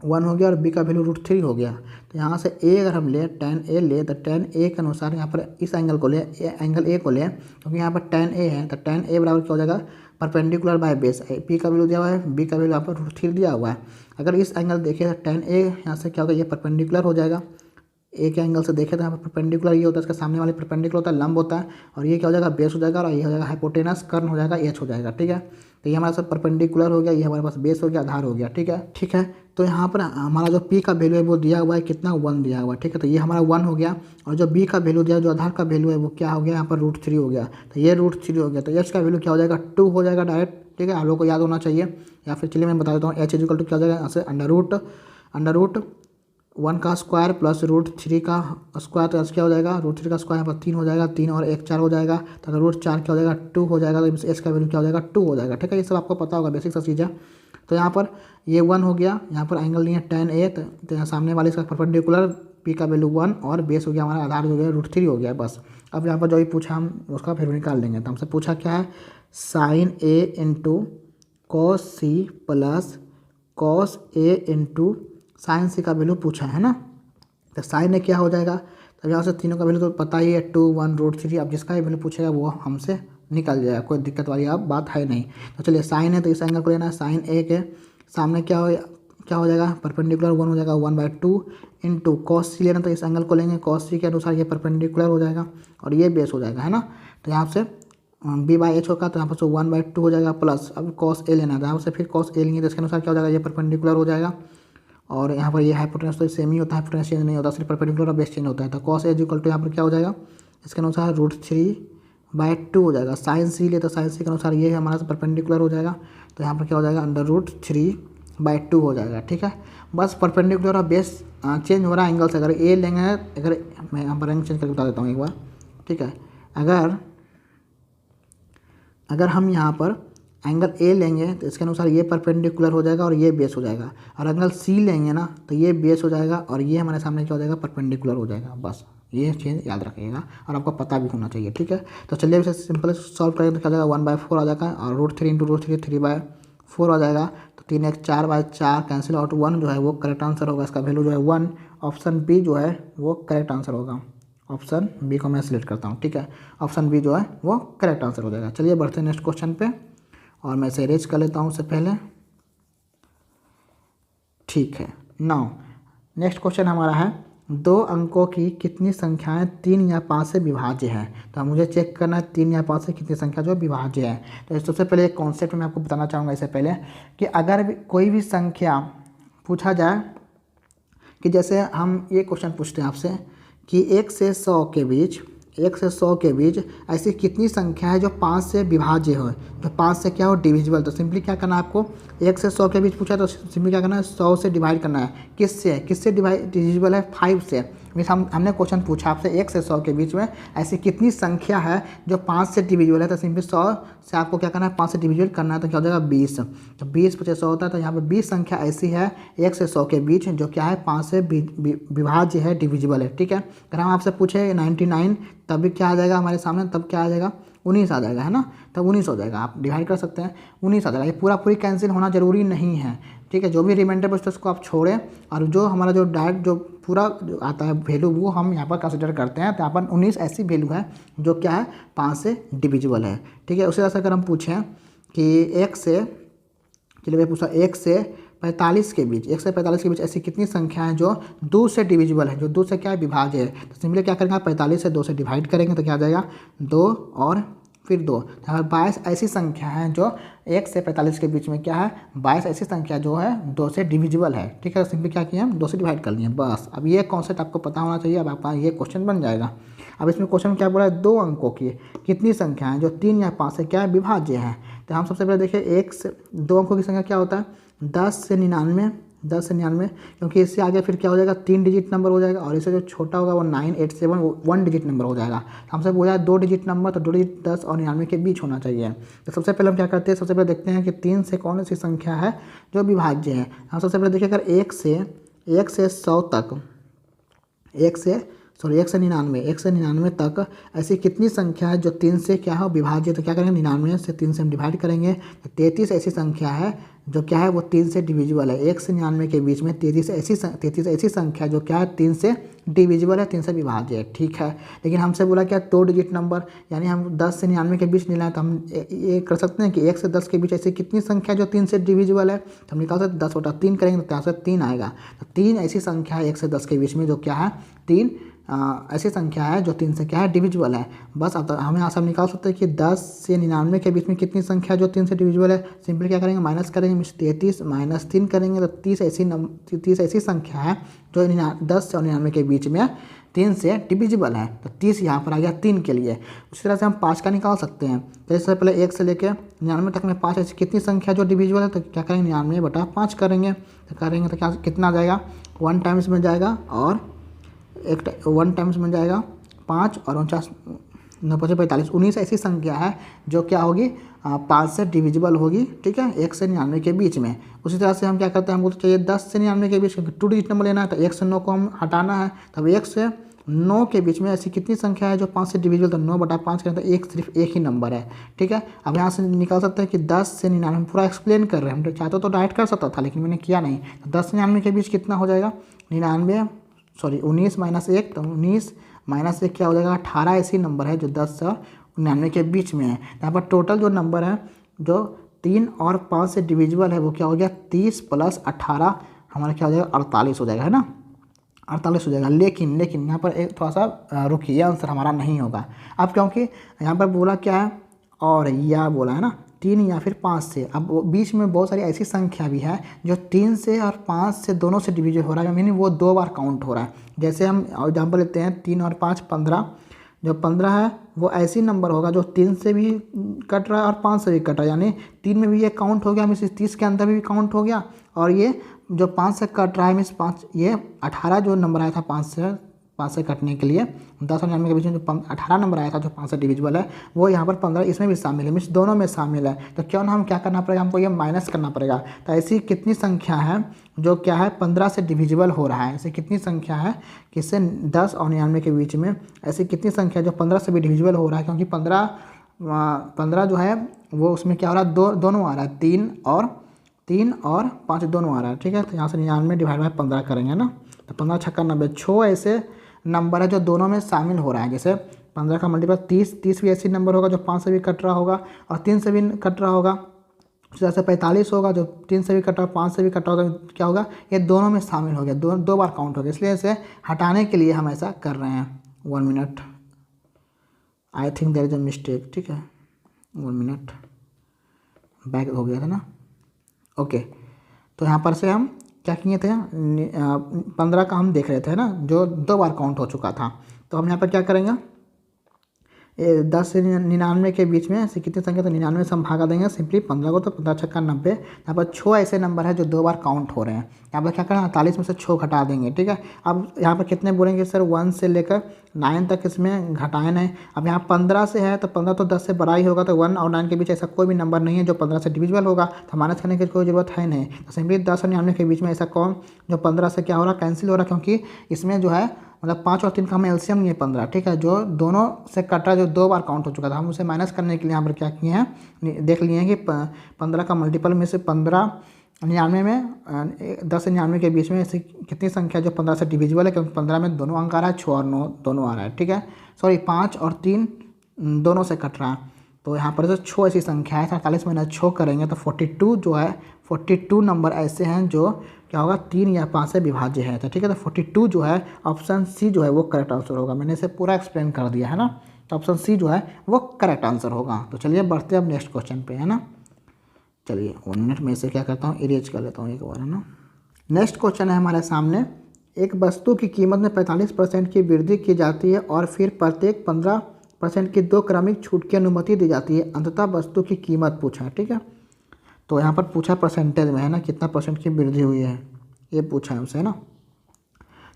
1 हो गया और B का वैल्यू √3 हो गया। तो यहाँ से A अगर हम ले tan A ले तो tan A के अनुसार यहाँ पर इस एंगल को ले, एंगल A को ले, क्योंकि यहाँ पर tan A है तो tan A बराबर क्या हो जाएगा परपेंडिकुलर बाय बेस। P का वैल्यू दिया हुआ है, B का वैल्यू यहाँ पर √3 दिया हुआ है। अगर इस एंगल देखें तो tan A यहाँ से क्या होगा ये परपेंडिकुलर हो जाएगा, ए के एंगल से देखें तो यहाँ पर परपेंडिकुलर ये होता है, इसका सामने वाले परपेंडिकुलर होता है, लंब होता है, और ये क्या हो जाएगा बेस हो जाएगा, और ये हो जाएगा हाइपोटेनस, कर्ण हो जाएगा, एच हो जाएगा। ठीक है, तो ये हमारे साथ परपेंडिकुलर हो गया, ये हमारे पास बेस हो गया, आधार हो गया। ठीक है, तो यहाँ पर हमारा जो पी का वैल्यू है वो दिया हुआ है कितना 1 दिया हुआ है। ठीक है, तो ये हमारा 1 हो गया, और जो बी का वैल्यू दिया जो आधार का वैल्यू है वो क्या हो गया यहाँ पर √3 हो गया, तो ये √3 हो गया, तो एच का वैल्यू क्या हो जाएगा 2 हो जाएगा डायरेक्ट। ठीक है, आप लोग को याद होना चाहिए, या फिर चलिए मैं बता देता हूँ एच = क्या हो जाएगा यहाँ से अंडर रूट 1 का स्क्वायर प्लस √3 का स्क्वायर, तो क्या हो जाएगा √3 का स्क्वायर यहाँ पर 3 हो जाएगा, 3 और 1 4 हो जाएगा, तो अगर √4 क्या हो जाएगा 2 हो जाएगा, तो एच का वैल्यू क्या हो जाएगा 2 हो जाएगा। ठीक है, ये सब आपको पता होगा, बेसिक सा चीज़ है। तो यहाँ पर ये 1 हो गया, यहाँ पर एंगल नहीं है tan A, तो यहाँ सामने वाले इसका परपेंडिकुलर P का वैल्यू 1 और बेस हो गया हमारा आधार हो गया √3 हो गया बस। अब यहाँ पर जो भी पूछा हम उसका फिर निकाल लेंगे। तो हमसे पूछा क्या है sin A into cos C plus cos A into sine C का वैल्यू पूछा है ना, तो साइन ए क्या हो जाएगा, तो यहाँ से तीनों का वैल्यू तो पता ही है 2 1 √3। अब जिसका भी वैल्यू पूछेगा वो हमसे निकल जाएगा, कोई दिक्कत वाली अब बात है नहीं। तो चलिए साइन है तो इस एंगल को लेना है, साइन ए के सामने क्या हो जाएगा परपेंडिकुलर 1 हो जाएगा 1/2 इंटू कॉस सी लेना, तो इस एंगल को लेंगे, कॉस सी के अनुसार ये परपेंडिकुलर हो जाएगा और ये बेस हो जाएगा है ना। तो यहाँ से B/H होगा, तो यहाँ पर 1/2 हो जाएगा प्लस अब कॉस ए लेना है, यहाँ से फिर कॉस ए लेंगे तो इसके अनुसार क्या हो जाएगा ये परपेंडिकुलर हो जाएगा, और यहाँ पर ये हाइपोटेनस तो सेम ही होता है, हाइपोटेनस चेंज नहीं होता, सिर्फ परपेंडिकुलर और बेस चेंज होता है। तो कॉस ए = यहाँ पर क्या हो जाएगा इसके अनुसार √3/2 हो जाएगा। साइन सी ले तो साइन सी के अनुसार ये हमारा परपेंडिकुलर हो जाएगा, तो यहाँ पर क्या हो जाएगा √3/2 हो जाएगा। ठीक है, बस परपेंडिकुलर और बेस चेंज हो रहा है एंगल से। अगर ए लेंगे, अगर मैं यहाँ पर रंग चेंज करके बता देता हूँ एक बार। ठीक है, अगर हम यहाँ पर एंगल ए लेंगे तो इसके अनुसार ये परपेंडिकुलर हो जाएगा और ये बेस हो जाएगा, और एंगल सी लेंगे ना तो ये बेस हो जाएगा और ये हमारे सामने क्या हो जाएगा परपेंडिकुलर हो जाएगा। बस ये चीज़ याद रखिएगा और आपको पता भी होना चाहिए। ठीक है, तो चलिए इसे सिंपल सॉल्व करेंगे तो क्या जाएगा 1/4 आ जाएगा, और √3 इंटू √3 3/4 आ जाएगा, तो 3 1 4/4 कैंसिल आउट, 1 जो है वो करेक्ट आंसर होगा, इसका वैल्यू जो है 1। ऑप्शन बी जो है वो करेक्ट आंसर होगा, ऑप्शन बी को मैं सिलेक्ट करता हूँ। ठीक है, ऑप्शन बी जो है वो करेक्ट आंसर हो जाएगा। चलिए बढ़ते हैं नेक्स्ट क्वेश्चन पे, और मैं इसे अरेंज कर लेता हूँ उससे पहले। ठीक है, नाउ नेक्स्ट क्वेश्चन हमारा है 2 अंकों की कितनी संख्याएं 3 या 5 से विभाज्य है। तो मुझे चेक करना है 3 या 5 से कितनी संख्या जो विभाज्य है। तो सबसे पहले एक कॉन्सेप्ट मैं आपको बताना चाहूँगा इससे पहले कि अगर कोई भी संख्या पूछा जाए, कि जैसे हम ये क्वेश्चन पूछते हैं आपसे कि 1 से 100 के बीच ऐसी कितनी संख्या है जो 5 से विभाज्य हो, जो 5 से क्या हो डिविजिबल। तो सिंपली क्या करना है आपको, 1 से 100 के बीच पूछा तो सिंपली क्या करना है 100 से डिवाइड करना है। किससे डिविजिबल है 5 से। मीन्स हमने क्वेश्चन पूछा आपसे 1 से 100 के बीच में ऐसी कितनी संख्या है जो 5 से डिविजिबल है, तो सिंपली 100 से आपको क्या करना है 5 से डिविजिबल करना है, तो क्या हो जाएगा 20। तो 20 × 100 होता है, तो यहाँ पर 20 संख्या ऐसी है 1 से 100 के बीच जो क्या है 5 से विभाज्य है, डिविजिबल है। ठीक है, अगर हम आपसे पूछे 99 तब भी क्या आ जाएगा हमारे सामने, तब क्या आ जाएगा 19 आ जाएगा, है ना। तब 19 हो जाएगा, आप डिवाइड कर सकते हैं, 19 आ जाएगा। ये पूरा पूरी कैंसिल होना ज़रूरी नहीं है, ठीक है। जो भी रिमाइंडर बचता है उसको आप छोड़ें, और जो हमारा जो डायरेक्ट जो पूरा जो आता है वैल्यू वो हम यहाँ पर कंसिडर करते हैं। तो यहाँ पर 19 ऐसी वैल्यू है जो क्या है 5 से डिविजिबल है, ठीक है। उसी तरह से अगर हम पूछें कि 1 से, चलिए मैं पूछा 1 से 45 के बीच, 1 से 45 के बीच ऐसी कितनी संख्या है जो 2 से डिविजिबल है, जो 2 से क्या है विभाज्य है। तो सिंपली क्या करेंगे, 45 से 2 से डिवाइड करेंगे तो क्या आ जाएगा 2 और फिर 2। यहाँ पर 22 ऐसी संख्या है जो 1 से 45 के बीच में क्या है 22 ऐसी संख्या जो है 2 से डिविजिबल है, ठीक है। सिंपली क्या किया हम 2 से डिवाइड कर लिए बस। अब ये कॉन्सेप्ट आपको पता होना चाहिए, अब आपका ये क्वेश्चन बन जाएगा। अब इसमें क्वेश्चन क्या बोला है, 2 अंकों की कितनी संख्या है जो 3 या 5 से क्या है विभाज्य है। तो हम सबसे पहले देखिए 1 से 2 अंकों की संख्या क्या होता है 10 से 99, 10 से 99, क्योंकि इससे आगे फिर क्या हो जाएगा 3 डिजिट नंबर हो जाएगा, और इससे जो छोटा होगा वो 987 वो 1 डिजिट नंबर हो जाएगा। तो हमसे बोला है 2 डिजिट नंबर, तो 2 डिजिट 10 और 99 के बीच होना चाहिए। तो सबसे पहले हम क्या करते हैं, सबसे पहले देखते हैं कि 3 से कौन सी संख्या है जो विभाज्य है। हम सबसे पहले देखिए अगर 1 से 100 तक, 1 से 99 तक ऐसी कितनी संख्या है जो 3 से क्या है विभाज्य। तो क्या करेंगे 99 से 3 से हम डिवाइड करेंगे तो 33 ऐसी संख्या है जो क्या है वो 3 से डिविजिबल है। 1 से 99 के बीच में 33 ऐसी संख्या जो क्या है 3 से डिविजिबल है, 3 से विभाज्य है, ठीक है। लेकिन हमसे बोला क्या 2 डिजिट नंबर, यानी हम 10 से 99 के बीच निकालना है, तो हम ये कर सकते हैं कि 1 से 10 के बीच ऐसी कितनी संख्या जो 3 से डिविजिबल है। तो हम निकाल सकते 10/3 करेंगे तो यहाँ से 3 आएगा। तो 3 ऐसी संख्या है 1 से 10 के बीच में जो क्या है 3 ऐसी संख्या है जो 3 से क्या है डिविजिबल है। बस अब हम यहाँ से निकाल सकते हैं कि 10 से 99 के बीच में कितनी संख्या जो 3 से डिविजिबल है। सिंपली क्या करेंगे माइनस करेंगे, 33 माइनस 3 करेंगे तो 30 ऐसी संख्या है जो 10 से 99 के बीच में 3 से डिविजिबल है। तो 30 यहाँ पर आ गया 3 के लिए। उसी तरह से हम 5 का निकाल सकते हैं। जैसे पहले 1 से लेकर 99 तक में 5 ऐसी कितनी संख्या जो डिविजिबल है, तो क्या करेंगे 99/5 करेंगे। तो क्या कितना आ जाएगा 1 टाइम्स में जाएगा, और 1 टाइम्स में जाएगा 5 और 49 9 45 19 ऐसी संख्या है जो क्या होगी 5 से डिविजिबल होगी, ठीक है, 1 से 99 के बीच में। उसी तरह से हम क्या करते हैं, हमको तो चाहिए 10 से 99 के बीच, क्योंकि 2 डिजिट नंबर लेना है, तो 1 से 9 को हम हटाना है। तब 1 से 9 के बीच में ऐसी कितनी संख्या है जो 5 से डिविजिबल, तो 9/5 करें तो सिर्फ एक ही नंबर है, ठीक है। अब यहाँ से निकाल सकते हैं कि 10 से 99, हम पूरा एक्सप्लेन कर रहे हैं, हम चाहते तो डायरेक्ट कर सकता था लेकिन मैंने किया नहीं। तो 10 से 99 के बीच कितना हो जाएगा 19 माइनस 1, तो 19 माइनस 1 क्या हो जाएगा 18 ऐसी नंबर है जो 10 और 99 के बीच में है। यहाँ पर टोटल जो नंबर है जो 3 और 5 से डिविजिबल है वो क्या हो गया 30 + 18 हमारा क्या हो जाएगा 48 हो जाएगा, है ना, 48 हो जाएगा। लेकिन यहाँ पर एक थोड़ा सा रुकिए, ये आंसर हमारा नहीं होगा। अब क्योंकि यहाँ पर बोला क्या है और यह बोला है ना 3 या फिर 5 से। अब बीच में बहुत सारी ऐसी संख्या भी है जो 3 से और 5 से दोनों से डिविजन हो रहा है, मीनिंग वो 2 बार काउंट हो रहा है। जैसे हम एग्जाम्पल लेते हैं 3 और 5 15, जो 15 है वो ऐसी नंबर होगा जो 3 से भी कट रहा है और 5 से भी कट रहा है, यानी 3 में भी ये काउंट हो गया, मीन्स 30 के अंदर भी काउंट हो गया, और ये जो 5 से कट रहा है मीन्स 5, ये 18 जो नंबर आया था 5 से कटने के लिए 10 और 99 के बीच में जो 18 नंबर आया था जो 5 से डिविजिबल है वो यहाँ पर 15 इसमें भी शामिल है, मीन्स दोनों में शामिल है। तो क्यों ना हम क्या करना पड़ेगा, हमको ये माइनस करना पड़ेगा। तो ऐसी कितनी संख्या है जो क्या है 15 से डिविजिबल हो रहा है, ऐसी कितनी संख्या है किससे 10 और 99 के बीच में ऐसी कितनी संख्या जो 15 से भी डिविजिबल हो रहा है, क्योंकि 15 जो है वो उसमें क्या हो रहा है दोनों आ रहा है, 3 और 5 दोनों आ रहा है, ठीक है। तो यहाँ से 99 डिवाइड बाय 15 करेंगे ना, तो 15 छक्का 90, 6 ऐसे नंबर है जो दोनों में शामिल हो रहा है। जैसे 15 का मल्टीपल 30 भी ऐसी नंबर होगा जो 5 से भी कट रहा होगा और 3 से भी कट रहा होगा। जैसे 45 होगा जो 3 से भी कट रहा 5 से भी कट रहा होगा, क्या होगा ये दोनों में शामिल हो गया, दो बार काउंट हो गया। इसलिए इसे हटाने के लिए हम ऐसा कर रहे हैं। 1 minute, I think there is a mistake, ठीक है, 1 मिनट, बैक हो गया था ना, ओके। तो यहाँ पर से हम क्या किए थे 15 का हम देख रहे थे ना जो 2 बार काउंट हो चुका था। तो हम यहाँ पर क्या करेंगे 10 से 99 के बीच में ऐसी कितनी संख्या, तो 99 से हम भागा देंगे सिंपली 15 को, तो 15 छक्का 90। यहाँ पर 6 ऐसे नंबर है जो 2 बार काउंट हो रहे हैं। यहाँ पर क्या करें 48 में से 6 घटा देंगे, ठीक है। अब यहाँ पर कितने बोलेंगे सर 1 से लेकर 9 तक इसमें घटाना है। अब यहाँ 15 से है तो 15 तो 10 से बड़ा ही होगा, तो 1 और 9 के बीच ऐसा कोई भी नंबर नहीं है जो 15 से डिविजिबल होगा, तो माइनस करने की कोई ज़रूरत है नहीं। तो सिंपली 10 और 99 के बीच में ऐसा कौन जो 15 से क्या हो रहा है कैंसिल हो रहा है, क्योंकि इसमें जो है मतलब 5 और 3 का हमें एलसीएम नहीं है 15, ठीक है। जो दोनों से कट रहा है, जो 2 बार काउंट हो चुका था, हम उसे माइनस करने के लिए यहाँ पर क्या किए हैं, देख लिए हैं कि 15 का मल्टीपल में से 15 99 में 10 से 99 के बीच में ऐसी कितनी संख्या जो 15 से डिविजिबल है, क्योंकि 15 में दोनों अंक आ रहा है, 6 और 9 दोनों आ रहा है, ठीक है। सॉरी 5 और 3 दोनों से कट रहा है, तो यहाँ पर जो 6 ऐसी संख्या है, 47 में 6 करेंगे तो 42 जो है, 42 नंबर ऐसे हैं जो क्या होगा 3 या 5 से विभाज्य है, तो ठीक है। तो 42 जो है ऑप्शन सी जो है वो करेक्ट आंसर होगा। मैंने इसे पूरा एक्सप्लेन कर दिया है ना, तो ऑप्शन सी जो है वो करेक्ट आंसर होगा। तो चलिए बढ़ते हैं अब नेक्स्ट क्वेश्चन पे, है ना। चलिए 1 मिनट में इसे क्या करता हूँ, इरेज कर लेता हूँ एक बार, है ना। नेक्स्ट क्वेश्चन है हमारे सामने, एक वस्तु की कीमत में 45% की वृद्धि की जाती है और फिर प्रत्येक 15% की 2 क्रमिक छूट की अनुमति दी जाती है, अंततः वस्तु की कीमत पूछा है, ठीक है। तो यहाँ पर पूछा परसेंटेज में, है ना, कितना परसेंट की वृद्धि हुई है ये पूछा है हमसे, है ना।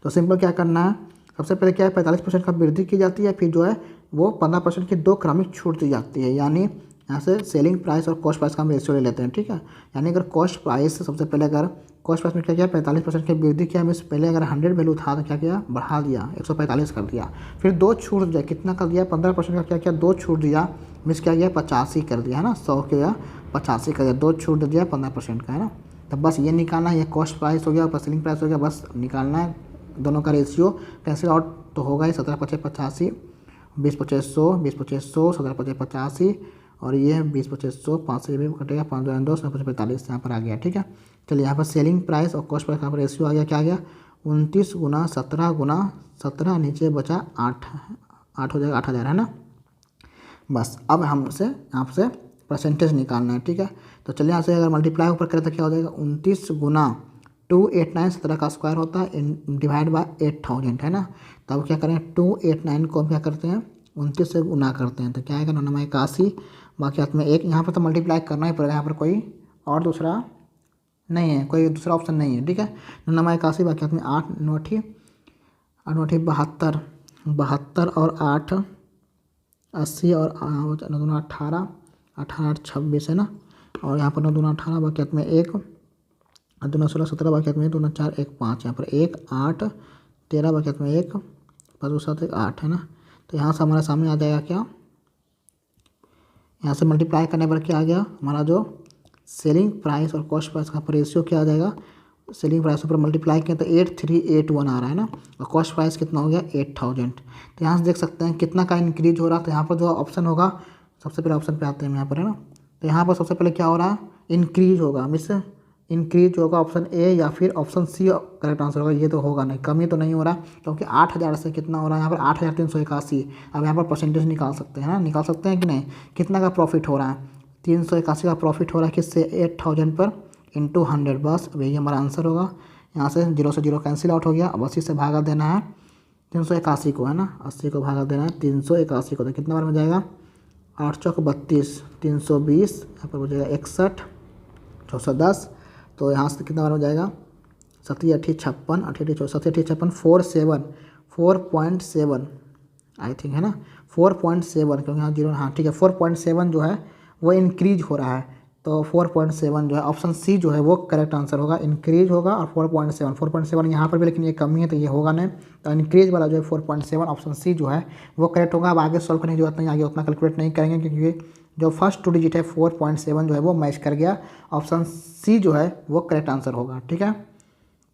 तो सिंपल क्या करना है, सबसे पहले क्या है 45% का वृद्धि की जाती है, फिर जो है वो 15% की 2 क्रमिक छूट दी जाती है, यानी यहाँ से सेलिंग प्राइस और कॉस्ट प्राइस का हम रेशियो ले लेते हैं, ठीक है। यानी अगर कॉस्ट प्राइस से सबसे पहले अगर कॉस्ट प्राइस में क्या किया 45% की वृद्धि किया, हमें पहले अगर 100 वैल्यू था तो क्या किया बढ़ा दिया 145 कर दिया, फिर 2 छूट दिया, कितना कर दिया 15% का क्या किया 2 छूट दिया, मिस क्या किया 85 कर दिया, है ना। 100 किया 85 कर दिया, 2 छूट दे दिया 15% का, है ना। तो बस ये निकालना है, ये कॉस्ट प्राइस हो गया और सेलिंग प्राइस हो गया, बस निकालना है दोनों का रेशियो, कैंसिल आउट तो होगा ही, 17 पचे 85, 20 पचे 100, 20 पचे 100, 17 पचे 85 और ये 20 पचे 100, 5 से भी कटेगा 5 2 17 पचे 45 यहाँ पर आ गया, ठीक है। चलिए यहाँ पर सेलिंग प्राइस और कॉस्ट प्राइस यहाँ पर रेशियो आ गया, क्या आ गया 29 गुना 17 नीचे बचा 8 हो जाएगा 8000, है ना। बस अब हमसे यहाँ से परसेंटेज निकालना है, ठीक है। तो चलिए यहाँ से अगर मल्टीप्लाई ऊपर करें तो क्या हो जाएगा 29 गुना 289, 17 का स्क्वायर होता है डिवाइड बाय 8000, है ना। तो अब क्या करें 289 को हम क्या करते हैं 29 से गुना करते हैं, तो क्या आएगा 9 81, बाकी हाथ में एक, यहाँ पर तो मल्टीप्लाई करना ही पड़ेगा, यहाँ पर कोई और दूसरा नहीं है, कोई दूसरा ऑप्शन नहीं है, ठीक है। 9 81, बाकी हाथ में 8 9 72, 72 और 8 80 और 9 18, 18 26, है ना। और यहाँ पर 9 18, बाकी हाथ में 1 2 16 17, बाकी हाथ में 2 4 1 5, यहाँ पर 1 8 13, बाकी हाथ में 1 5 7 1 8, है ना। तो यहाँ से हमारे सामने आ जाएगा क्या, यहाँ से मल्टीप्लाई करने पर क्या आ गया हमारा जो सेलिंग प्राइस और कॉस्ट प्राइस का रेशियो क्या आ जाएगा, सेलिंग प्राइस पर मल्टीप्लाई किया तो 8381 आ रहा है ना, और कॉस्ट प्राइस कितना हो गया 8000। तो यहाँ से देख सकते हैं कितना का इंक्रीज हो रहा है, तो यहाँ पर जो ऑप्शन होगा सबसे पहले ऑप्शन पे आते हैं यहाँ पर, है ना। तो यहाँ पर सबसे पहले क्या हो रहा है इंक्रीज होगा, मिस इंक्रीज होगा ऑप्शन ए या फिर ऑप्शन सी करेक्ट आंसर होगा, ये तो होगा नहीं, कमी तो नहीं हो रहा, क्योंकि 8000 से कितना हो रहा है यहाँ पर 8381। अब यहाँ पर परसेंटेज निकाल सकते हैं ना, निकाल सकते हैं कि नहीं, कितना का प्रॉफिट हो रहा है 381 का प्रॉफिट हो रहा है किससे 8000 पर इंटू 100, बस वही हमारा आंसर होगा। यहाँ से 0 से 0 कैंसिल आउट हो गया, अब 80 से भागा देना है 381 को, है ना, 80 को भागा देना है 381 को, तो कितना बार में जाएगा 8 चौक 32, 320, यहाँ पर हो जाएगा 61 410, तो यहाँ से कितना बार हो जाएगा 7 8 56, 8 8 7 8 56 4.7 आई थिंक, है ना 4.7, क्योंकि यहाँ 0, हाँ ठीक है 4.7 जो है वो इंक्रीज हो रहा है, तो 4.7 जो है ऑप्शन सी जो है वो करेक्ट आंसर होगा, इंक्रीज होगा और 4.7 यहाँ पर भी, लेकिन ये कमी है तो ये होगा नहीं, तो इंक्रीज वाला जो है 4.7 ऑप्शन सी जो है वो करेक्ट होगा। अब आगे सॉल्व करने की जरूरत नहीं, आगे उतना कैलकुलेट नहीं करेंगे, क्योंकि जो फर्स्ट 2 डिजिट है 4.7 जो है वो मैच कर गया, ऑप्शन सी जो है वो करेक्ट आंसर होगा, ठीक है।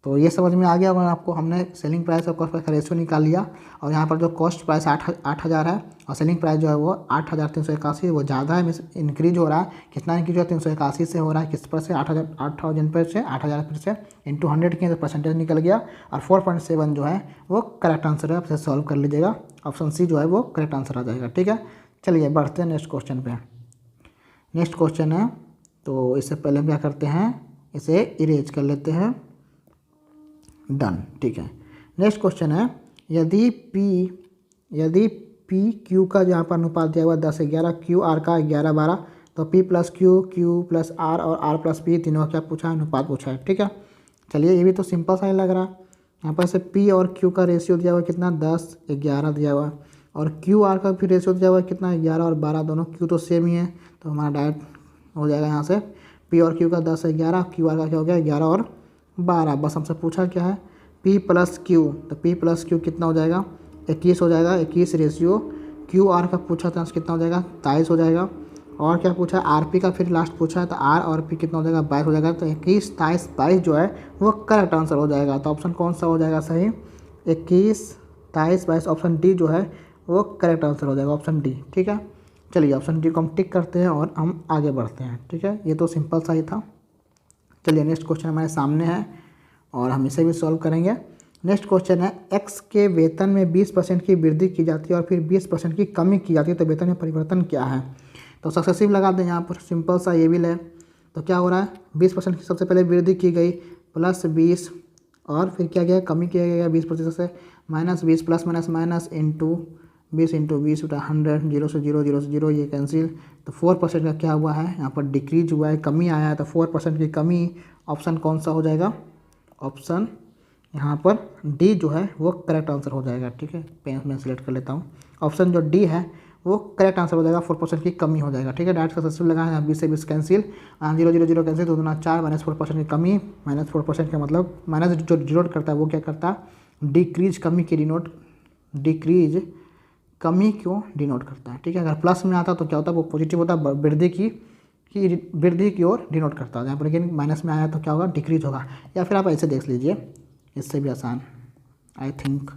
तो ये समझ में आ गया होगा आपको, हमने सेलिंग प्राइस और कॉस्ट प्राइस का रेशियो निकाल लिया, और यहाँ पर जो कॉस्ट प्राइस 8000 है और सेलिंग प्राइस जो है वो 8381, वो ज़्यादा है, मिस इंक्रीज हो रहा है, कितना इंक्रीज हो रहा है 381 से हो रहा है, किस पर से 8000 पर से 8000 पर से इंटू 100 किया तो परसेंटेज निकल गया, और 4.7 जो है वो करेक्ट आंसर है, आप इसे सॉल्व कर लीजिएगा, ऑप्शन सी जो है वो करेक्ट आंसर आ जाएगा, ठीक है। चलिए बढ़ते हैं नेक्स्ट क्वेश्चन पे। नेक्स्ट क्वेश्चन है, तो इससे पहले हम क्या करते हैं इसे इरेज कर लेते हैं, डन, ठीक है। नेक्स्ट क्वेश्चन है, यदि पी क्यू का जहाँ पर अनुपात दिया हुआ 10:11, क्यू आर का 11:12, तो p plus q plus r और आर प्लस पी तीनों का क्या पूछा है, अनुपात पूछा है, ठीक है। चलिए ये भी तो सिंपल सा ही लग रहा है, यहाँ पर से पी और क्यू का रेशियो दिया हुआ कितना 10:11 दिया हुआ, और क्यू आर का भी रेशियो दिया हुआ कितना 11 और 12, दोनों क्यू तो सेम ही है, तो हमारा डायरेक्ट हो जाएगा यहाँ से पी और क्यू का 10:11, क्यू आर का क्या हो गया 11 और 12, बस हमसे पूछा क्या है P प्लस क्यू, तो P प्लस क्यू कितना हो जाएगा 21 हो जाएगा, 21 रेशियो क्यू आर का पूछा था कितना हो जाएगा 23 हो जाएगा। और क्या पूछा आर पी का, फिर लास्ट पूछा है तो आर और पी कितना हो जाएगा 22 हो जाएगा। तो 21, 23, 22 जो है वो करेक्ट आंसर हो जाएगा। तो ऑप्शन कौन सा हो जाएगा सही 21, 23, 22 ऑप्शन डी जो है वो करेक्ट आंसर हो जाएगा, ऑप्शन डी। ठीक है, चलिए ऑप्शन डी को हम टिक करते हैं और हम आगे बढ़ते हैं। ठीक है, ये तो सिंपल सा ही था। चलिए नेक्स्ट क्वेश्चन हमारे सामने है और हम इसे भी सॉल्व करेंगे। नेक्स्ट क्वेश्चन है एक्स के वेतन में 20% की वृद्धि की जाती है और फिर 20% की कमी की जाती है, तो वेतन में परिवर्तन क्या है। तो सक्सेसिव लगा दें यहाँ पर, सिंपल सा ये भी ले। तो क्या हो रहा है 20% की सबसे पहले वृद्धि की गई प्लस 20 और फिर क्या गया कमी किया गया 20% से minus 20 plus minus minus into 20 बटा 100, 0 से 0, 0 से 0 ये कैंसिल। तो 4% का क्या हुआ है यहाँ पर डिक्रीज हुआ है, कमी आया है। तो 4% की कमी ऑप्शन कौन सा हो जाएगा, ऑप्शन यहाँ पर डी जो है वो करेक्ट आंसर हो जाएगा। ठीक है, पेन में सिलेक्ट कर लेता हूँ, ऑप्शन जो डी है वो करेक्ट आंसर हो जाएगा, 4% की कमी हो जाएगा। ठीक है, डायरेक्ट सक्सेसफुल लगाए 20 से 20 कैंसिल, 0, 0, 0 कैंसिल, 2 दूना 4 माइनस 4% की कमी। माइनस 4% का मतलब माइनस जो डिनोट करता है वो क्या करता है डिक्रीज कमी की डिनोट, डिक्रीज कमी क्यों डिनोट करता है। ठीक है, अगर प्लस में आता तो क्या होता है वो पॉजिटिव होता है, वृद्धि की ओर डिनोट करता है। यहाँ पर लेकिन माइनस में आया तो क्या होगा डिक्रीज होगा। या फिर आप ऐसे देख लीजिए, इससे भी आसान आई थिंक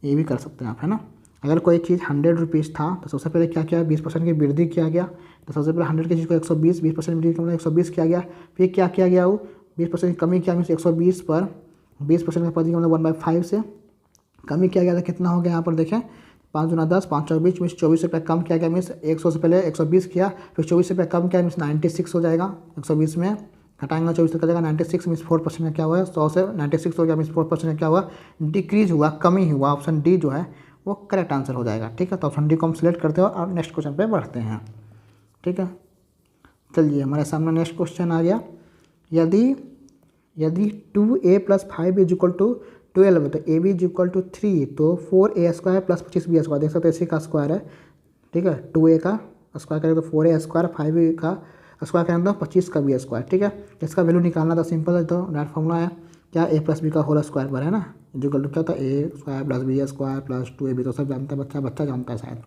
ये भी कर सकते हैं आप, है ना। अगर कोई चीज़ 100 रुपीज़ था तो सबसे पहले क्या किया 20% की वृद्धि किया गया। तो सबसे पहले 100 की चीज़ को 120, 20% वृद्धि मतलब 120 किया गया। फिर क्या किया गया वो 20% की कमी किया, मीन्स 120 पर 20% का पद मतलब 1/5 से कमी किया गया। तो कितना हो गया यहाँ पर देखें 5 दूना 10, 5 24 मीन्स 24 रुपये कम किया गया। मीन्स 100 से पहले 120 किया, फिर 24 रुपये कम किया मीन्स 96 हो जाएगा। 120 में घटाएंगे 24 तक जाएगा 96 मीन्स 4% का क्या हुआ है 100 से 96 हो गया मीन्स 4% का क्या हुआ डिक्रीज हुआ, कमी हुआ। ऑप्शन डी जो है वो करेक्ट आंसर हो जाएगा। ठीक है, तो ऑप्शन डी को हम सिलेक्ट करते हैं और नेक्स्ट क्वेश्चन पे बढ़ते हैं। ठीक है, चलिए हमारे सामने नेक्स्ट क्वेश्चन आ गया। यदि 2a + 5b = 12 तो ab = 3 तो 4a² + 25b², देख सकते हैं इसी का स्क्वायर है। ठीक है, 2a का स्क्वायर करें तो 4a², 5b का स्क्वायर करें तो 25 का b²। ठीक है, इसका वैल्यू निकालना था, सिंपल है। तो डायरेक्ट फॉर्मूला है क्या a + b का होल स्क्वायर पर है ना, इक्वल टू क्या होता है a² + b² + 2ab। तो सब जानता है, बच्चा जानता है शायद।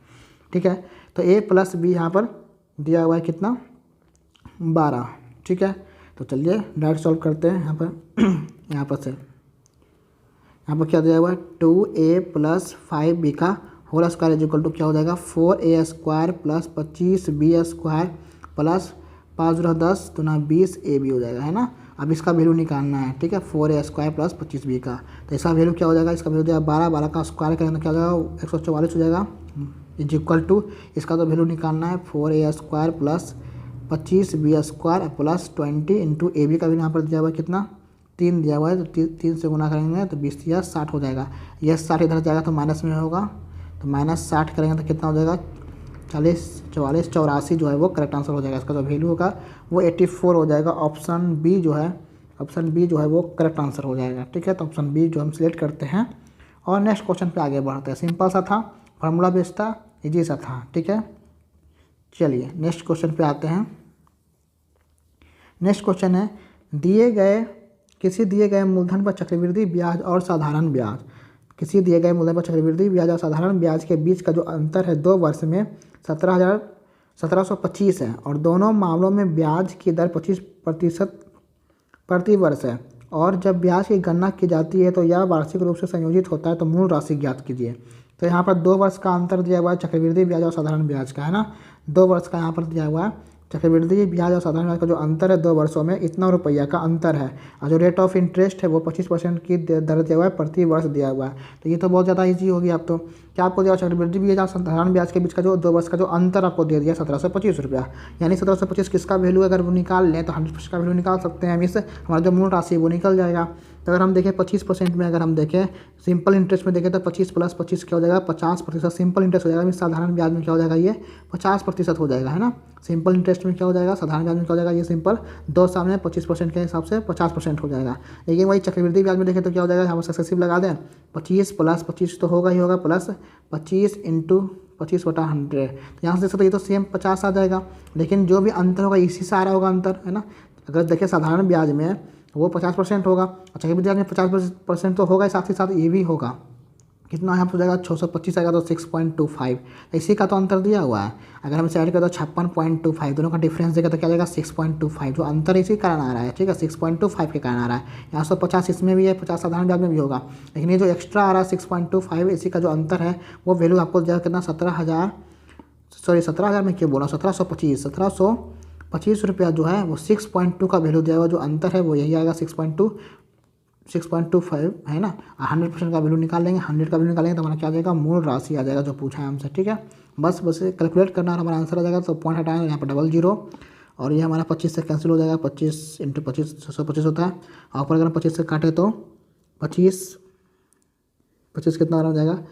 ठीक है, तो a + b यहाँ पर दिया हुआ है कितना 12। ठीक है, तो चलिए डायरेक्ट सॉल्व करते हैं। यहाँ पर से यहाँ पर क्या दिया हुआ है 2a + 5b का होल स्क्वायर इक्वल टू क्या हो जाएगा 4a² + 25b² प्लस 5 × 10 दूना 20 ab हो जाएगा, है ना। अब इसका वैल्यू निकालना है। ठीक है, 4a² + 25b का, तो इसका वैल्यू क्या हो जाएगा, इसका वैल्यू दिया 12, 12 का स्क्वायर करेंगे तो क्या हो जाएगा 144 हो जाएगा इक्वल टू इसका तो वैल्यू निकालना है 4a² + 25b² plus 20 into A B का भी यहाँ पर दिया हुआ है कितना 3 दिया हुआ है। तो 3 से गुना करेंगे तो 20 या 60 हो जाएगा। यह 60 इधर जाएगा तो माइनस में होगा, तो -60 करेंगे तो कितना हो जाएगा 40, 44, 84 जो है वो करेक्ट आंसर हो जाएगा। इसका जो वैल्यू होगा वो 84 हो जाएगा। ऑप्शन बी जो है वो करेक्ट आंसर हो जाएगा। ठीक है, तो ऑप्शन बी जो हम सिलेक्ट करते हैं और नेक्स्ट क्वेश्चन पे आगे बढ़ते हैं। सिंपल सा था, फार्मूला बेस्ड था, इजी सा था। ठीक है, चलिए नेक्स्ट क्वेश्चन पे आते हैं। नेक्स्ट क्वेश्चन है किसी दिए गए मूलधन पर चक्रवृद्धि ब्याज और साधारण ब्याज, किसी दिए गए मूलधन पर चक्रवृद्धि ब्याज और साधारण ब्याज के बीच का जो अंतर है 2 वर्ष में 1725 है और दोनों मामलों में ब्याज की दर 25% प्रति वर्ष है और जब ब्याज की गणना की जाती है तो यह वार्षिक रूप से संयोजित होता है, तो मूल राशि ज्ञात कीजिए। तो यहाँ पर 2 वर्ष का अंतर दिया हुआ है चक्रवृद्धि ब्याज और साधारण ब्याज का, है ना। 2 वर्ष का यहाँ पर दिया हुआ है चक्रवृद्धि ब्याज और साधारण ब्याज का जो अंतर है 2 वर्षों में इतना रुपया का अंतर है और जो रेट ऑफ इंटरेस्ट है वो 25% की दर दिया हुआ है प्रति वर्ष दिया हुआ है। तो ये तो बहुत ज़्यादा ईजी होगी। आप तो क्या आपको दिया चक्रवृद्धि ब्याज और साधारण ब्याज के बीच का जो 2 वर्ष का जो अंतर आपको दे दिया 1725 रुपया, यानी 1725 किसका वैल्यू अगर वो निकाल लें तो 100% का वैल्यू निकाल सकते हैं। मीन्स हमारा जो मूल राशि वो निकल जाएगा। तो अगर हम देखें 25% में, अगर हम देखें सिंपल इंटरेस्ट में देखें तो 25 + 25 क्या हो जाएगा 50% सिंपल इंटरेस्ट हो जाएगा। मीन साधारण ब्याज में क्या हो जाएगा ये 50% हो जाएगा, है ना। सिंपल इंटरेस्ट में क्या हो जाएगा साधारण ब्याज में क्या हो जाएगा ये सिंपल 2 साल में 25% के हिसाब से 50% हो जाएगा। लेकिन वही चक्रवृद्धि ब्याज में देखें तो क्या हो जाएगा, यहाँ पर सक्सेसिव लगा दें 25 + 25 तो होगा ही होगा प्लस 25 × 25/100। तो यहाँ से तो ये तो सेम 50 आ जाएगा, लेकिन जो भी अंतर होगा इसी से आ रहा होगा अंतर, है ना। अगर देखिए साधारण ब्याज में वो 50% होगा, चक्रवृद्धि ब्याज में 50% तो होगा, साथ ही साथ ये भी होगा। कितना यहाँ पर जाएगा 625 आएगा तो 6.25, इसी का तो अंतर दिया हुआ है। अगर हम इसे ऐड करें तो 56.25, दोनों का डिफरेंस देगा तो क्या जाएगा 6.25, जो अंतर इसी कारण आ रहा है, ठीक है 6.25 के कारण आ रहा है। यहाँ 150 इसमें भी है, 50 साधारण ब्याज में भी होगा, लेकिन ये जो एक्स्ट्रा आ रहा है 6.25, इसी का जो अंतर है वो वैल्यू आपको दिया कितना 17,000 में क्यों बोला 1725 रुपया जो है वो 6.2 का वैल्यू दिया हुआ, जो अंतर है वो यही आएगा 6.25 है ना। 100% का वैल्यू निकाल लेंगे, 100 का वैल्यू निकालेंगे तो हमारा क्या आ जाएगा मूल राशि आ जाएगा जो पूछा है हमसे, ठीक है। बस कैलकुलेट करना और हमारा आंसर आ जाएगा। तो पॉइंट हटाएंगे यहाँ पर 00 और ये हमारा 25 से कैंसिल हो जाएगा, 25 × 25 625 होता है। और ऊपर अगर 25 से काटे तो 25 कितना हो जाएगा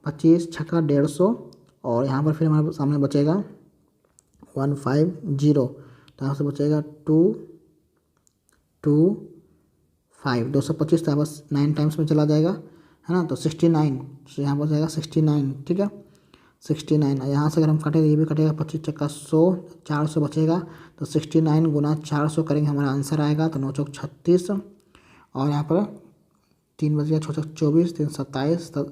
25 छक्का 150 और यहाँ पर फिर हमारे सामने बचेगा 150, तो यहाँ से बचेगा 225, 225 था बस 9 टाइम्स में चला जाएगा, है ना। तो 69, तो यहाँ पर जाएगा 69, ठीक है 69। यहाँ से अगर हम काटेंगे ये भी कटेगा, 25 छक्का 100, 400 बचेगा, तो 69 गुना 400 करेंगे हमारा आंसर आएगा तो 9 चौक 36 और यहाँ पर 3 बच गया 6 चौक 24, 3 27, तो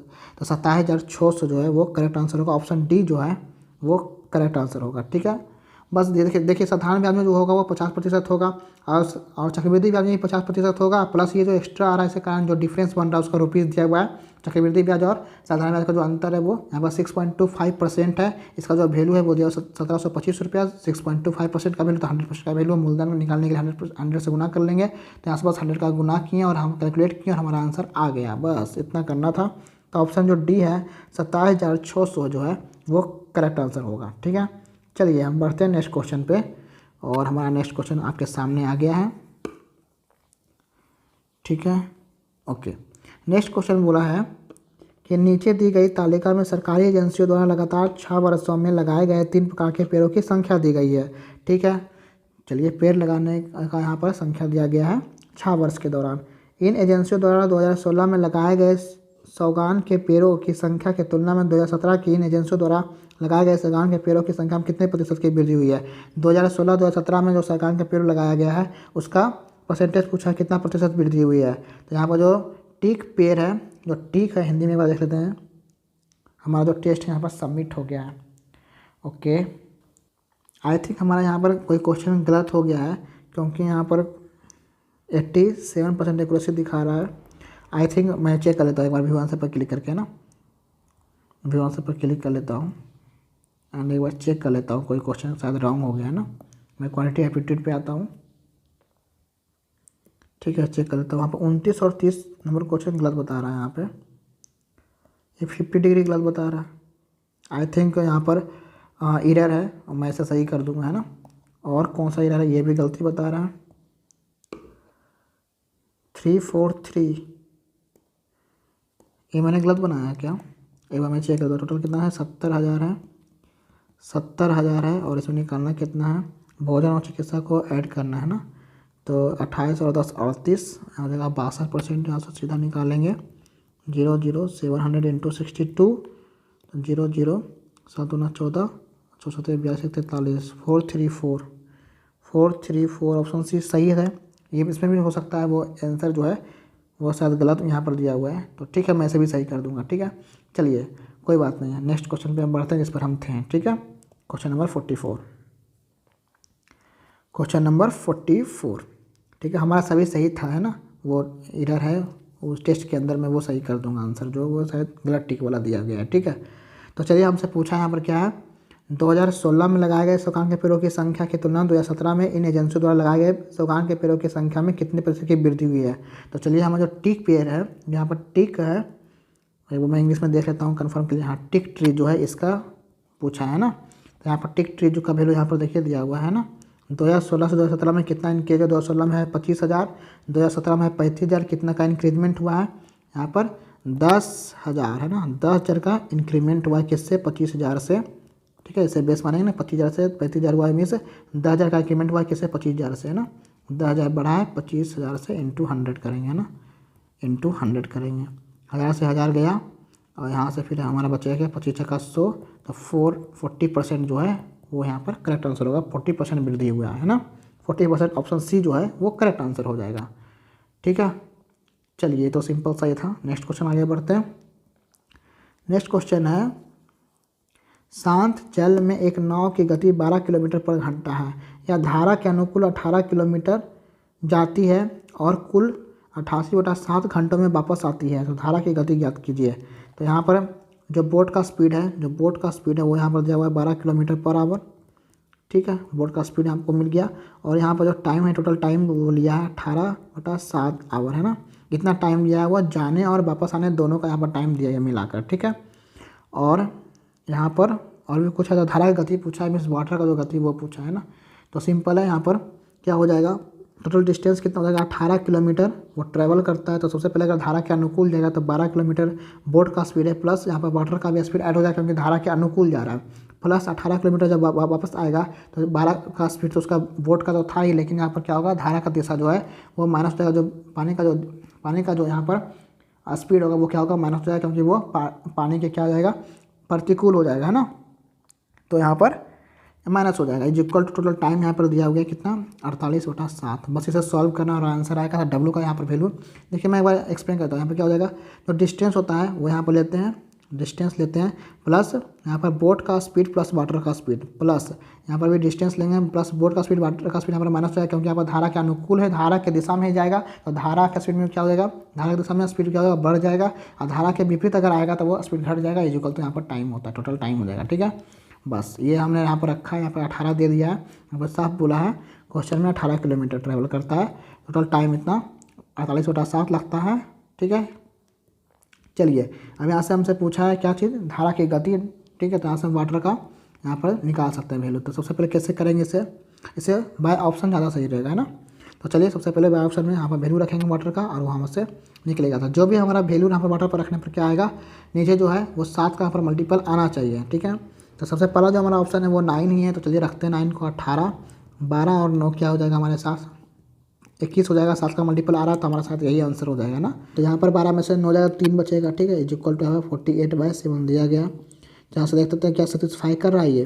27,600 जो है वो करेक्ट आंसर होगा। ऑप्शन डी जो है वो करेक्ट आंसर होगा, ठीक है। बस देखिए साधारण ब्याज में जो होगा वो 50% होगा और चक्रवृद्धि ब्याज में 50% होगा, प्लस ये जो एक्स्ट्रा आ रहा है इसके कारण जो डिफरेंस बन रहा है उसका रुपीज़ दिया हुआ है। चक्रवृद्धि ब्याज और साधारण ब्याज का जो अंतर है वो यहाँ पर 6.25% है, इसका जो वैल्यू है वो दिया 1725 रुपया। 6.25% का वैल्यू तो 100% का वैल्यू मूलधन में निकालने के लिए 100 से गुना कर लेंगे, तो यहाँ से बस 100 का गुना किए और हम कैलकुलेट किए और हमारा आंसर आ गया, बस इतना करना था। तो ऑप्शन जो डी है 27,600 जो है वो करेक्ट आंसर होगा, ठीक है। चलिए हम बढ़ते हैं नेक्स्ट क्वेश्चन पे और हमारा नेक्स्ट क्वेश्चन आपके सामने आ गया है, ठीक है ओके। नेक्स्ट क्वेश्चन बोला है कि नीचे दी गई तालिका में सरकारी एजेंसियों द्वारा लगातार 6 वर्षों में लगाए गए 3 प्रकार के पेड़ों की संख्या दी गई है, ठीक है। चलिए पेड़ लगाने का यहाँ पर संख्या दिया गया है 6 वर्ष के दौरान। इन एजेंसियों द्वारा 2016 में लगाए गए सौगान के पेड़ों की संख्या की तुलना में 2017 की इन एजेंसियों द्वारा लगाए गए सौगान के पेड़ों की संख्या में कितने प्रतिशत की वृद्धि हुई है। 2016-2017 में जो सौगान का पेड़ लगाया गया है उसका परसेंटेज पूछा है, कितना प्रतिशत वृद्धि हुई है। तो यहाँ पर जो टीक पेड़ है, जो टीक है हिंदी में एक बार देख लेते हैं। हमारा जो टेस्ट है यहाँ पर सबमिट हो गया है, ओके। आई थिंक हमारा यहाँ पर कोई क्वेश्चन गलत हो गया है क्योंकि यहाँ पर 87% एक्यूरेसी दिखा रहा है। आई थिंक मैं चेक कर लेता हूँ एक बार व्यू आंसर पर क्लिक करके ना, व्यू आंसर पर क्लिक कर लेता हूँ एंड एक बार चेक कर लेता हूँ कोई क्वेश्चन शायद रॉन्ग हो गया है ना। मैं क्वांटिटी एप्टीट्यूड पे आता हूँ, ठीक है चेक कर लेता हूँ। वहाँ पर 29 और 30 नंबर क्वेश्चन गलत बता रहा है, यहाँ पे ये 50 डिग्री गलत बता रहा है। आई थिंक यहाँ पर एरर है और मैं इसे सही कर दूँगा, है ना। और कौन सा एरर है ये भी गलती बता रहा है। 343 ये मैंने गलत बनाया है क्या, एक बार मैं चेक करता हूँ। टोटल कितना है 70,000 है, 70,000 है और इसमें निकालना कितना है, भोजन और चिकित्सा को ऐड करना है ना। तो 28 और 10 38 आ जाएगा 62%। यहाँ से सीधा निकालेंगे 00700 इंटू 62, 00 7 दूना 14 चौसठ 82 43 434 ऑप्शन सी सही है। ये इसमें भी हो सकता है वो आंसर जो है वो शायद गलत यहाँ पर दिया हुआ है, तो ठीक है मैं इसे भी सही कर दूंगा, ठीक है। चलिए कोई बात नहीं है, नेक्स्ट क्वेश्चन पे हम बढ़ते हैं जिस पर हम थे, ठीक है। क्वेश्चन नंबर 44, क्वेश्चन नंबर 44, ठीक है। हमारा सभी सही था, है ना। वो एरर है उस टेस्ट के अंदर मैं वो सही कर दूंगा आंसर, जो वो शायद गलत टिक वाला दिया गया है, ठीक है। तो चलिए हमसे पूछा यहाँ पर क्या है, 2016 में लगाए गए सौगान के पेड़ों की संख्या की तुलना 2017 में इन एजेंसियों द्वारा लगाए गए सौगान के पेड़ों की संख्या में कितने प्रतिशत की वृद्धि हुई है। तो चलिए हमारा जो टिक पेड़ है, यहाँ पर टिक है वो मैं इंग्लिश में देख लेता हूँ कन्फर्म के लिए। हाँ टिक ट्री जो है इसका पूछा है ना। तो यहाँ पर टिक ट्री जो का वैल्यू यहाँ पर देखिए दिया हुआ है ना। 2016 से 2017 में कितना इंक्रीज है, 2016 में है 25,000, 2017 में है 35,000, कितना का इंक्रीजमेंट हुआ है यहाँ पर 10,000, है ना। 10,000 का इंक्रीमेंट हुआ है किससे, 25,000 से, ठीक है। इसे बेस मानेंगे ना, 25,000 से 35,000 हुआ है, मीन्स 10,000 का इंक्रीमेंट हुआ है किससे, 25,000 से, है ना। 10,000 बढ़ा है 25,000 से इंटू 100 करेंगे, है ना, इंटू 100 करेंगे। 1000 से 1000 गया और यहाँ से फिर हमारा बचेगा 25 का 100, तो 40% जो है वो यहाँ पर करेक्ट आंसर होगा। 40% वृद्धि हुआ है ना, 40% ऑप्शन सी जो है वो करेक्ट आंसर हो जाएगा। ठीक है, चलिए तो सिंपल सा ही था। नेक्स्ट क्वेश्चन आगे बढ़ते हैं। नेक्स्ट क्वेश्चन है, शांत जल में एक नाव की गति 12 किलोमीटर पर घंटा है, या धारा के अनुकूल 18 किलोमीटर जाती है और कुल 88/7 घंटों में वापस आती है, तो धारा की गति ज्ञात कीजिए। तो यहाँ पर जो बोट का स्पीड है वो यहाँ पर दिया हुआ है 12 किलोमीटर पर आवर। ठीक है, बोट का स्पीड आपको मिल गया। और यहाँ पर जो टाइम है, टोटल टाइम वो लिया है 18/7 आवर, है ना। इतना टाइम लिया है वो जाने और वापस आने दोनों का यहाँ पर टाइम दिया है मिलाकर। ठीक है, और यहाँ पर और भी कुछ है, तो धारा की गति पूछा है, मीन्स वाटर का जो गति वो पूछा है ना। तो सिंपल है, यहाँ पर क्या हो जाएगा, टोटल डिस्टेंस कितना हो जाएगा, 18 किलोमीटर वो ट्रैवल करता है। तो सबसे पहले अगर धारा के अनुकूल जाएगा तो 12 किलोमीटर बोट का स्पीड है, प्लस यहाँ पर वाटर का भी स्पीड ऐड हो जाएगा क्योंकि धारा के अनुकूल जा रहा है, प्लस 18 किलोमीटर जब वापस आएगा तो 12 का स्पीड तो उसका बोट का तो था ही, लेकिन यहाँ पर क्या होगा, धारा का दिशा जो है वो माइनस हो जाएगा। जो पानी का जो यहाँ पर स्पीड होगा वो क्या होगा, माइनस हो जाएगा, क्योंकि वो पानी के क्या हो जाएगा, प्रतिकूल हो जाएगा, है ना। तो यहाँ पर माइनस हो जाएगा। Is equal to total time यहाँ पर दिया हुआ है कितना, 48/7। बस इसे सॉल्व करना और आंसर आएगा। डब्ल्यू का यहाँ पर वैल्यू देखिए, मैं एक बार एक्सप्लेन करता हूँ। यहाँ पर क्या हो जाएगा, जो डिस्टेंस होता है वो यहाँ पर लेते हैं, डिस्टेंस लेते हैं, प्लस यहाँ पर बोट का स्पीड प्लस वाटर का स्पीड, प्लस यहाँ पर भी डिस्टेंस लेंगे प्लस बोट का स्पीड वाटर का स्पीड, यहाँ पर माइनस हो जाएगा क्योंकि यहाँ पर धारा के अनुकूल है, धारा के दिशा में ही जाएगा। तो धारा के स्पीड में क्या हो जाएगा, धारा की दिशा में स्पीड क्या होगा, बढ़ जाएगा, और धारा के विपरीत अगर आएगा तो वो स्पीड घट जाएगा। इक्वल तो यहाँ पर टाइम होता है, टोटल टाइम हो जाएगा। ठीक है, बस ये हमने यहाँ पर रखा है, यहाँ पर 18 दे दिया है, यहाँ पर साफ बोला है क्वेश्चन में 18 किलोमीटर ट्रैवल करता है, टोटल टाइम इतना 48/7 लगता है। ठीक है, चलिए अब यहाँ से हमसे पूछा है क्या चीज़, धारा की गति। ठीक है, तो यहाँ से हम वाटर का यहाँ पर निकाल सकते हैं वैल्यू। तो सबसे पहले कैसे करेंगे इसे बाय ऑप्शन ज़्यादा सही रहेगा, है ना। तो चलिए सबसे पहले बाय ऑप्शन में यहाँ पर वैल्यू रखेंगे वाटर का, और वहाँ से निकलेगा। तो जो भी हमारा वैल्यू यहाँ पर वाटर पर रखने पर क्या आएगा, नीचे जो है वो 7 का यहाँ पर मल्टीपल आना चाहिए। ठीक है, तो सबसे पहला जो हमारा ऑप्शन है वो 9 ही है, तो चलिए रखते हैं 9 को। 18, 12 और 9 क्या हो जाएगा हमारे साथ, 21 हो जाएगा। 7 का मल्टीपल आ रहा है तो हमारे साथ यही आंसर हो जाएगा ना। तो यहाँ पर 12 में से 9 जाएगा, 3 बचेगा। ठीक है, इज इक्वल टू हमें 48/7 दिया गया। जहाँ से देख सकते हैं क्या सेटिस्फाई कर रहा है ये,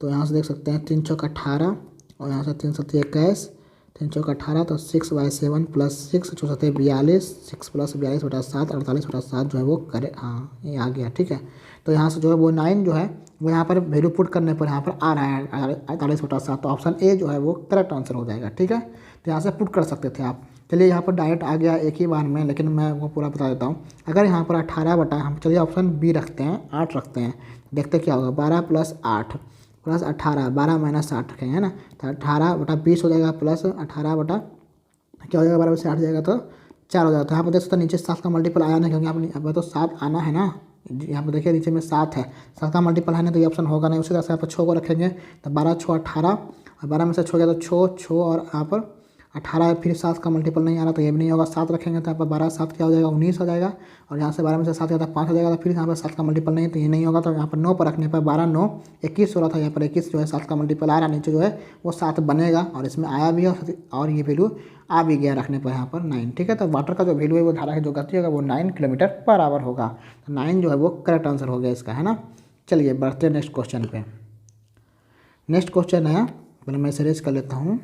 तो यहाँ से देख सकते हैं 3 चौक 18 और यहाँ से 3 7 21, 3 चौक 18 तो 6/7 प्लस 6 चौक 7 42, 6 + 42/7 48/7 जो है वो करे, हाँ ये आ गया। ठीक है, तो यहाँ से जो है वो 9 जो है वो यहाँ पर वैल्यू पुट करने पर यहाँ पर आ रहा है 48/7, तो ऑप्शन ए जो है वो करेक्ट आंसर हो जाएगा। ठीक है, तो यहाँ से पुट कर सकते थे आप। चलिए यहाँ पर डायरेक्ट आ गया एक ही बार में, लेकिन मैं वो पूरा बता देता हूँ। अगर यहाँ पर 18 बटा, हम चलिए ऑप्शन बी रखते हैं, 8 रखते हैं, देखते क्या होगा। 12 + 8 + 18, 12 - 8 रखेंगे, है ना। तो 18/20 हो जाएगा, प्लस 18 क्या हो जाएगा, 12 में से 8 जाएगा तो 4 हो जाएगा। तो यहाँ पर देख सकते हैं नीचे 7 का मल्टीपल आया नहीं, क्योंकि यहाँ पर तो 7 आना है ना। यहाँ पर देखिए नीचे में 7 है, 7 का मल्टीपल है ना, तो ये ऑप्शन होगा नहीं। उसी तरह से यहाँ पर 6 को रखेंगे, तो 12 × 6 = 18, और 12 में से 6 गया तो 6 और यहाँ पर 18, फिर 7 का मल्टीपल नहीं आ रहा तो ये भी नहीं होगा। 7 रखेंगे तो यहाँ पर 12 × 7 क्या हो जाएगा, 19 हो जाएगा। और यहाँ से 12 में से 7 गया तो 5 हो जाएगा, तो फिर यहाँ पर 7 का मल्टीपल नहीं तो ये नहीं होगा। तो यहाँ पर 9 पर रखने पर 12 × 9 = 21 हो रहा था, यहाँ पर 21 जो है 7 का मल्टीपल आ रहा है, नीचे जो है वो 7 बनेगा, और इसमें आया भी है और ये वैल्यू आ भी गया रखने पर यहाँ पर 9। ठीक है, तो वाटर का जो वैल्यू है वो धारा की जो गति होगा वो 9 किलोमीटर/आवर होगा। तो 9 जो है वो करेक्ट आंसर हो गया इसका, है ना। चलिए बढ़ते हैं नेक्स्ट क्वेश्चन पे। नेक्स्ट क्वेश्चन है, पहले मैं इसे रेज कर लेता हूँ।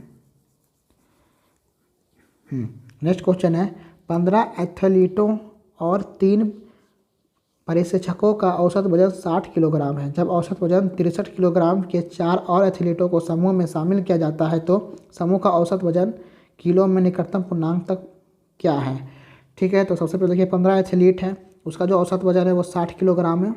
नेक्स्ट क्वेश्चन है, 15 एथलीटों और 3 परिशिक्षकों का औसत वजन 60 किलोग्राम है। जब औसत वजन 63 किलोग्राम के 4 और एथलीटों को समूह में शामिल किया जाता है तो समूह का औसत वजन किलो में निकटतम पूर्णांक तक क्या है। ठीक है, तो सबसे पहले देखिए 15 एथलीट है, उसका जो औसत वजन है वो 60 किलोग्राम है।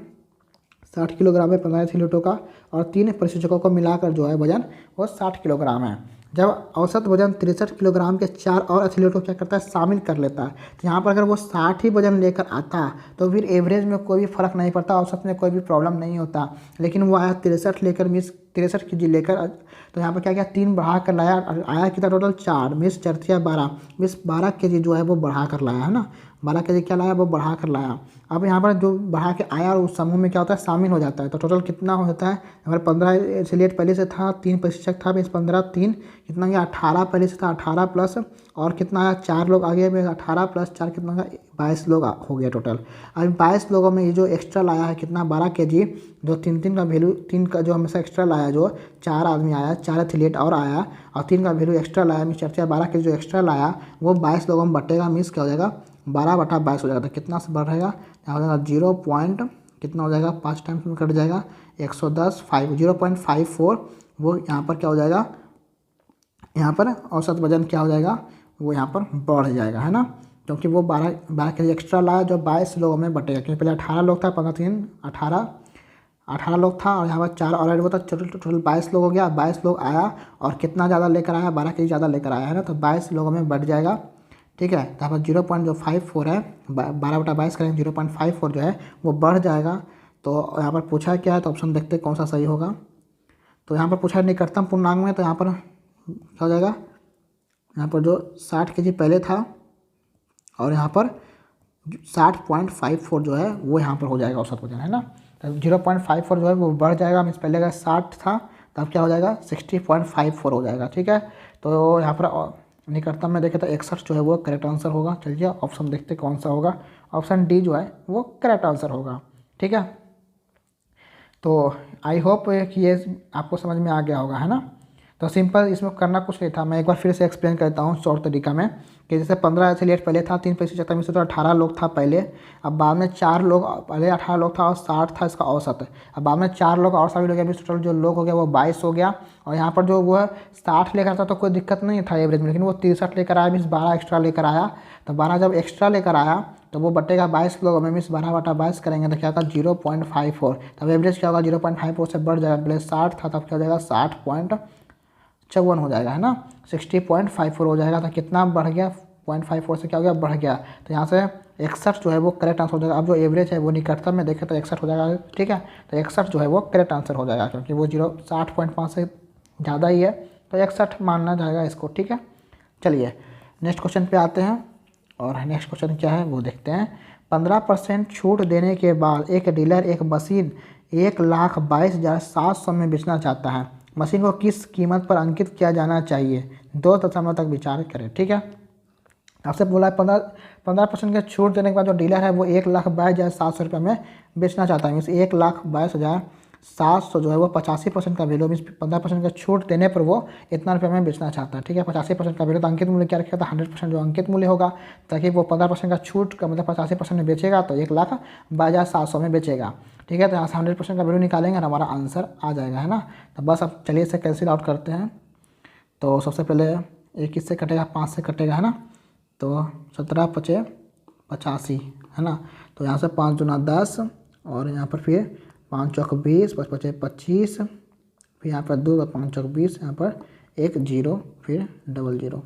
60 किलोग्राम है 15 एथलीटों का, और 3 प्रशिक्षकों को मिलाकर जो है वजन वो 60 किलोग्राम है। जब औसत वजन 63 किलोग्राम के 4 और एथलीटों को क्या करता है, शामिल कर लेता है। तो यहाँ पर अगर वो 60 ही वजन लेकर आता तो फिर एवरेज में कोई भी फर्क नहीं पड़ता, औसत में कोई भी प्रॉब्लम नहीं होता। लेकिन वो आया 63 लेकर, मीन्स 63 केजी लेकर, तो यहाँ पर क्या किया, 3 बढ़ा कर लाया, आया कितना टोटल 4, मीन्स 4 × 12, मीन्स 12 केजी जो है वो बढ़ा कर लाया, है ना। 12 केजी क्या लाया, वो बढ़ा कर लाया। अब यहाँ पर जो बढ़ा के आया और उस समूह में क्या होता है, शामिल हो जाता है। तो टोटल कितना हो जाता है, हमारे 15 एथलीट पहले से था, 3 प्रशिक्षक था, मीन्स 15 3 कितना गया, 18 पहले से था, 18 प्लस और कितना आया, 4 लोग आगे में, 18 + 4 कितना का 22 लोग हो गया टोटल। अभी 22 लोगों में ये जो एक्स्ट्रा लाया है कितना 12 kg, जो तीन तीन का वैल्यू, तीन का जो हमेशा एक्स्ट्रा लाया, जो 4 आदमी आया, 4 एथलीट और आया और 3 का वैल्यू एक्स्ट्रा लाया, मीन्स 12 kg जो एक्स्ट्रा लाया वो 22 लोगों में बटेगा, मीन्स क्या हो जाएगा 12/22 हो जाएगा। तो कितना से बढ़ेगा, यहाँ हो जाएगा 0 पॉइंट कितना हो जाएगा, 5 टाइम्स में कट जाएगा 110, 0.54 वो यहाँ पर क्या हो जाएगा, यहाँ पर औसत वजन क्या हो जाएगा, वो यहाँ पर बढ़ जाएगा, है ना, क्योंकि वो 12 kg एक्स्ट्रा लाया जो 22 लोगों में बटेगा। क्योंकि पहले 18 लोग था, 15 3 18 लोग था और यहाँ पर 4 और ऐड हुआ था, टोटल 22 लोग हो गया। 22 लोग आया और कितना ज़्यादा लेकर आया, 12 kg ज़्यादा लेकर आया है ना, तो 22 लोगों में बढ़ जाएगा। ठीक है, तो यहाँ पर 0.54 है, 12/22 करेंगे 0.54 जो है वो बढ़ जाएगा। तो यहाँ पर पूछा क्या है, तो ऑप्शन देखते कौन सा सही होगा। तो यहाँ पर पूछा है निकटतम पूर्णांक में, तो यहाँ पर क्या हो जाएगा, यहाँ पर जो 60 kg पहले था और यहाँ पर 60.54 जो है वो यहाँ पर हो जाएगा औसत वजन, है ना। तो 0.54 जो है वो बढ़ जाएगा, मीन्स पहले का 60 था तब क्या हो जाएगा 60.54 हो जाएगा। ठीक है, तो यहाँ पर निकटतम में देखें तो 61 जो है वो करेक्ट आंसर होगा। चलिए ऑप्शन देखते कौन सा होगा, ऑप्शन डी जो है वो करेक्ट आंसर होगा। ठीक है, तो आई होप कि ये आपको समझ में आ गया होगा, है ना। तो सिंपल इसमें करना कुछ नहीं था, मैं एक बार फिर से एक्सप्लेन करता हूँ शॉर्ट तरीका में, कि जैसे 15 एथलीट पहले था, 3 में से तो 18 लोग था पहले, अब बाद में 4 लोग, पहले 18 लोग था और 60 था इसका औसत, अब बाद में 4 लोग और सभी लोग अभी टोटल जो लोग हो गया वो 22 हो गया। और यहाँ पर जो वो 60 लेकर था तो कोई दिक्कत नहीं था एवरेज में, लेकिन वो 63 लेकर आया, मीन्स 12 एक्स्ट्रा लेकर आया। तो 12 जब एक्स्ट्रा लेकर आया तो वो बटेगा 22 लोगों में, मीन्स 12/22 करेंगे तो क्या होगा 0.54, तब एवरेज क्या होगा 0.54 से बढ़ जाएगा, पहले 60 था तब क्या हो जाएगा 60.54 हो जाएगा, है ना, 60.54 हो जाएगा। तो कितना बढ़ गया, 0.54 से क्या हो गया बढ़ गया। तो यहाँ से 61 जो है वो करेक्ट आंसर हो जाएगा। अब जो एवरेज है वो निकटतम में देखें तो 61 हो जाएगा। ठीक है, तो 61 जो है वो करेक्ट आंसर हो जाएगा, क्योंकि वो 60.5 से ज़्यादा ही है, तो 61 मानना जाएगा इसको। ठीक है, चलिए नेक्स्ट क्वेश्चन पे आते हैं, और नेक्स्ट क्वेश्चन क्या है वो देखते हैं। 15% छूट देने के बाद एक डीलर एक मशीन 1,22,700 में बेचना चाहता है, मशीन को किस कीमत पर अंकित किया जाना चाहिए, 2 दशमलव तक विचार करें। ठीक है, आपसे बोला है 15% के छूट देने के बाद जो डीलर है वो 1,22,700 रुपये में बेचना चाहता है, मीन्स 1,22,700 जो है वो 85% का वैल्यू, मीन्स 15% का छूट देने पर वो इतना रुपये में बेचना चाहता है। ठीक है, 85% का वैल्यू, तो अंकित मूल्य क्या रखा था 100% जो अंकित मूल्य होगा, ताकि वो 15% का छूट का मतलब 85% में बेचेगा तो 1,22,700 में बेचेगा। ठीक है, तो यहाँ से 100% का वैल्यू निकालेंगे और हमारा आंसर आ जाएगा, है ना। तो बस अब चलिए इसे कैंसिल आउट करते हैं। तो सबसे पहले एक किससे कटेगा, 5 से कटेगा, है ना, तो 17 × 85, है ना। तो यहाँ से 5 दूना 10 और यहाँ पर फिर 5 चौक 20, 5 × 25, फिर यहाँ पर 2 5 चौक 20, यहाँ पर 1 0 फिर 00,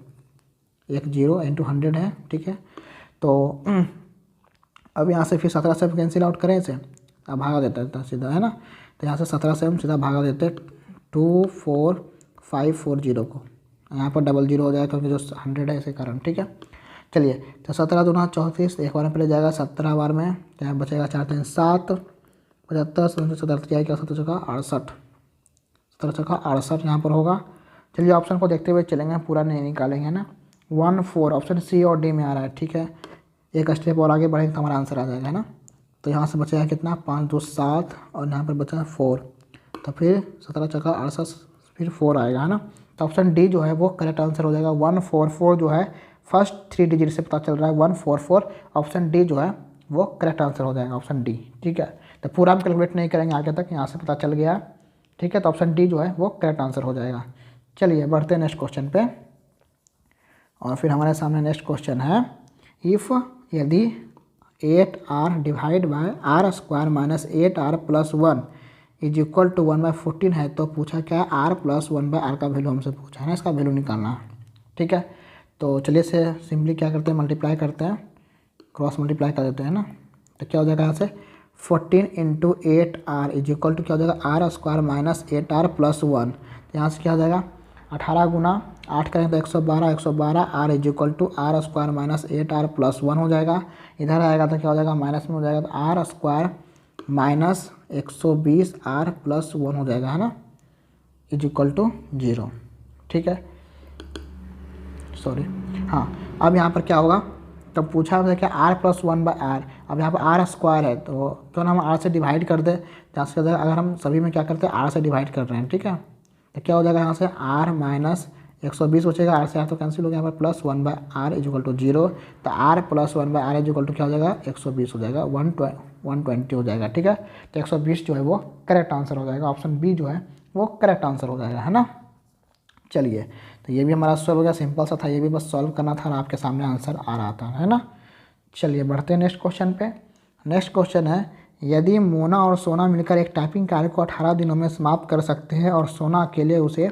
1 0 × 100 है। ठीक है, तो अब यहाँ से फिर 17 से कैंसिल आउट करें इसे, अब भागा देता है सीधा, है ना। तो यहाँ से 17 से हम सीधा भागा देते हैं 24540 को, यहाँ पर 00 हो जाएगा क्योंकि जो 100 है इसी कारण। ठीक है, चलिए तो 17 दूना 34, एक बार में पहले जाएगा 17 बार में, तो यहाँ बचेगा 4 3 7, 75 17 जाएगा 17 चौका 68, 17 चौका 68 यहाँ पर होगा। चलिए ऑप्शन को देखते हुए चलेंगे, पूरा नहीं निकालेंगे ना। 1 4 ऑप्शन सी और डी में आ रहा है। ठीक है, एक स्टेप और आगे बढ़ेंगे तो हमारा आंसर आ जाएगा, है ना। तो यहाँ से बचेगा कितना 5 2 7 और यहाँ पर बचा 4, तो फिर 17 चौका 68 फिर 4 आएगा, है ना। तो ऑप्शन डी जो है वो करेक्ट आंसर हो जाएगा। 144 जो है फर्स्ट 3 डिजिट से पता चल रहा है 144, ऑप्शन डी जो है वो करेक्ट आंसर हो जाएगा, ऑप्शन डी। ठीक है, तो पूरा हम कैलकुलेट नहीं करेंगे आगे तक, यहाँ से पता चल गया। ठीक है, तो ऑप्शन डी जो है वो करेक्ट आंसर हो जाएगा। चलिए बढ़ते हैं नेक्स्ट क्वेश्चन पे, और फिर हमारे सामने नेक्स्ट क्वेश्चन है, इफ़ यदि 8r divide by r square minus 8r plus 1 is equal to 1/14 है, तो पूछा क्या है r प्लस 1/r का वैल्यू हमसे पूछा है ना, इसका वैल्यू निकालना है। ठीक है, तो चलिए से सिंपली क्या करते हैं, मल्टीप्लाई करते हैं, क्रॉस मल्टीप्लाई कर देते हैं ना। तो क्या हो जाएगा यहाँ से 14 × 8r इज इक्वल टू क्या हो जाएगा r square minus 8r plus 1। तो यहाँ से क्या हो जाएगा 18 गुना 8 करेंगे तो 112, 112 r is equal to r square minus 8r plus 1 हो जाएगा। इधर आएगा तो क्या हो जाएगा माइनस में हो जाएगा, तो r square minus 120 r plus 1 हो जाएगा, है ना, इज इक्वल टू 0। ठीक है, सॉरी हाँ, अब यहाँ पर क्या होगा, तो पूछा हमसे कि आर प्लस 1/r, अब यहाँ पर आर स्क्वायर है तो क्यों ना हम आर से डिवाइड कर दें। जहाँ से अगर हम सभी में क्या करते हैं आर से डिवाइड कर रहे हैं, ठीक है। तो क्या हो जाएगा यहाँ से आर माइनस 120 बचेगा, आर से आर तो कैंसिल हो गया, यहाँ पर प्लस 1/r इक्वल टू 0। तो are plus 1/r equal to क्या हो जाएगा 120 हो जाएगा, 120 हो जाएगा, ठीक है। तो 120 जो है वो करेक्ट आंसर हो जाएगा, ऑप्शन बी जो है वो करेक्ट आंसर हो जाएगा, है ना। चलिए तो ये भी हमारा सॉल्व हो गया, सिंपल सा था, ये भी बस सॉल्व करना था और आपके सामने आंसर आ रहा था, है ना। चलिए बढ़ते हैं नेक्स्ट क्वेश्चन पे। नेक्स्ट क्वेश्चन है, यदि मोना और सोना मिलकर एक टाइपिंग कार्य को 18 दिनों में समाप्त कर सकते हैं और सोना अकेले उसे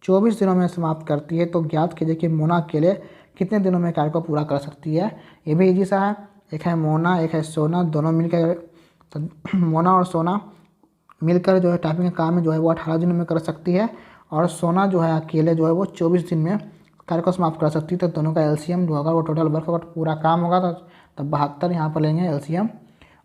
24 दिनों में समाप्त करती है, तो ज्ञात कीजिए कि मोना अकेले कितने दिनों में कार्य को पूरा कर सकती है। ये भी इजी सा है, एक है मोना एक है सोना, दोनों मिलकर तो मोना और सोना मिलकर जो है टाइपिंग का काम जो है वो 18 दिनों में कर सकती है और सोना जो है अकेले जो है वो 24 दिन में कार्य को समाप्त कर सकती है। तो दोनों का एलसीएम जो होगा वो टोटल वर्क होगा, पूरा काम होगा तो 72 यहाँ पर लेंगे एलसीएम,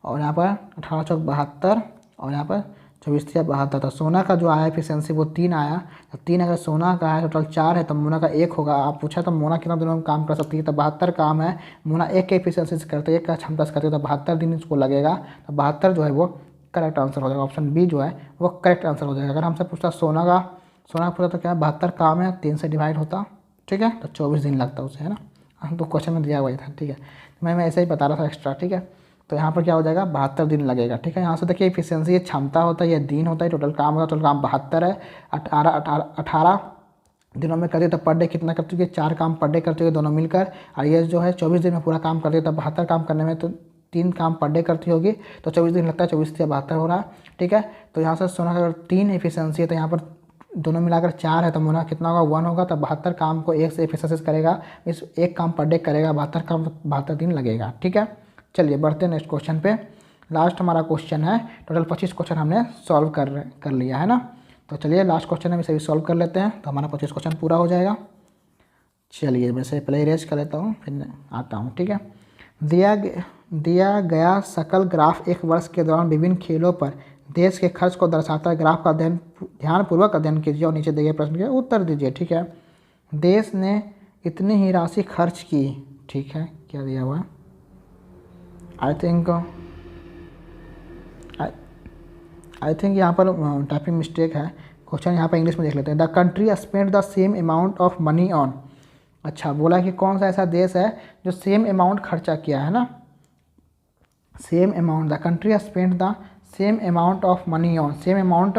और यहाँ पर 18 चौक 72 और यहाँ पर 24 72। तो सोना का जो आया एफिशिएंसी वो 3 आया, तो 3 अगर सोना का है टोटल 4 है तो मोना का 1 होगा। आप पूछा तो मोना कितना दिनों में काम कर सकती है, तो 72 काम है, मोना 1 के एफिशिएंसी से करते हैं, 1 का क्षमता से करते हैं, तो 72 दिन इसको लगेगा। तो 72 जो है वो करेक्ट आंसर हो जाएगा, ऑप्शन बी जो है वो करेक्ट आंसर हो जाएगा। अगर हमसे पूछता सोना का पूछा तो क्या 72 काम है, 3 से डिवाइड होता, ठीक है, तो 24 दिन लगता उसे, है ना। हम तो क्वेश्चन में दिया हुआ ही था, ठीक है, मैं ऐसे ही बता रहा था एक्स्ट्रा, ठीक है। तो यहाँ पर क्या हो जाएगा 72 दिन लगेगा, ठीक है। यहाँ से देखिए एफिशिएंसी ये क्षमता होता है, ये दिन होता है, टोटल काम होता है, टोटल काम 72 है। 18 दिनों में करती है तो पर डे कितना करती है, 4 काम पर डे करती है दोनों मिलकर, और ये जो है 24 दिन में पूरा काम करती है। तो 72 काम करने में तो 3 काम पर डे करती होगी, तो 24 दिन लगता है, 24 से 72 हो रहा है, ठीक है। तो यहाँ से सोना का अगर 3 एफिशिएंसी है तो यहाँ पर दोनों मिलाकर 4 है, तो मोना कितना होगा 1 होगा। तो 72 काम को 1 से एफिशिएंसी करेगा, इस 1 काम पर डे करेगा, 72 काम 72 दिन लगेगा, ठीक है। चलिए बढ़ते हैं नेक्स्ट क्वेश्चन पे। लास्ट हमारा क्वेश्चन है, टोटल 25 क्वेश्चन हमने सॉल्व कर लिया है ना। तो चलिए लास्ट क्वेश्चन है, इसे भी सॉल्व कर लेते हैं, तो हमारा 25 क्वेश्चन पूरा हो जाएगा। चलिए वैसे पहले इरेज कर लेता हूँ फिर आता हूँ, ठीक है। दिया गया सकल ग्राफ एक वर्ष के दौरान विभिन्न खेलों पर देश के खर्च को दर्शाता है। ग्राफ का ध्यानपूर्वक अध्ययन कीजिए और नीचे दिए गए प्रश्न के उत्तर दीजिए, ठीक है। देश ने इतनी ही राशि खर्च की, ठीक है, क्या दिया हुआ है, आई थिंक यहाँ पर टाइपिंग मिस्टेक है, क्वेश्चन यहाँ पर इंग्लिश में देख लेते हैं। The country spend the same amount of money on, अच्छा बोला कि कौन सा ऐसा देश है जो सेम अमाउंट खर्चा किया है ना, same amount, the country spend the same amount of money on, same amount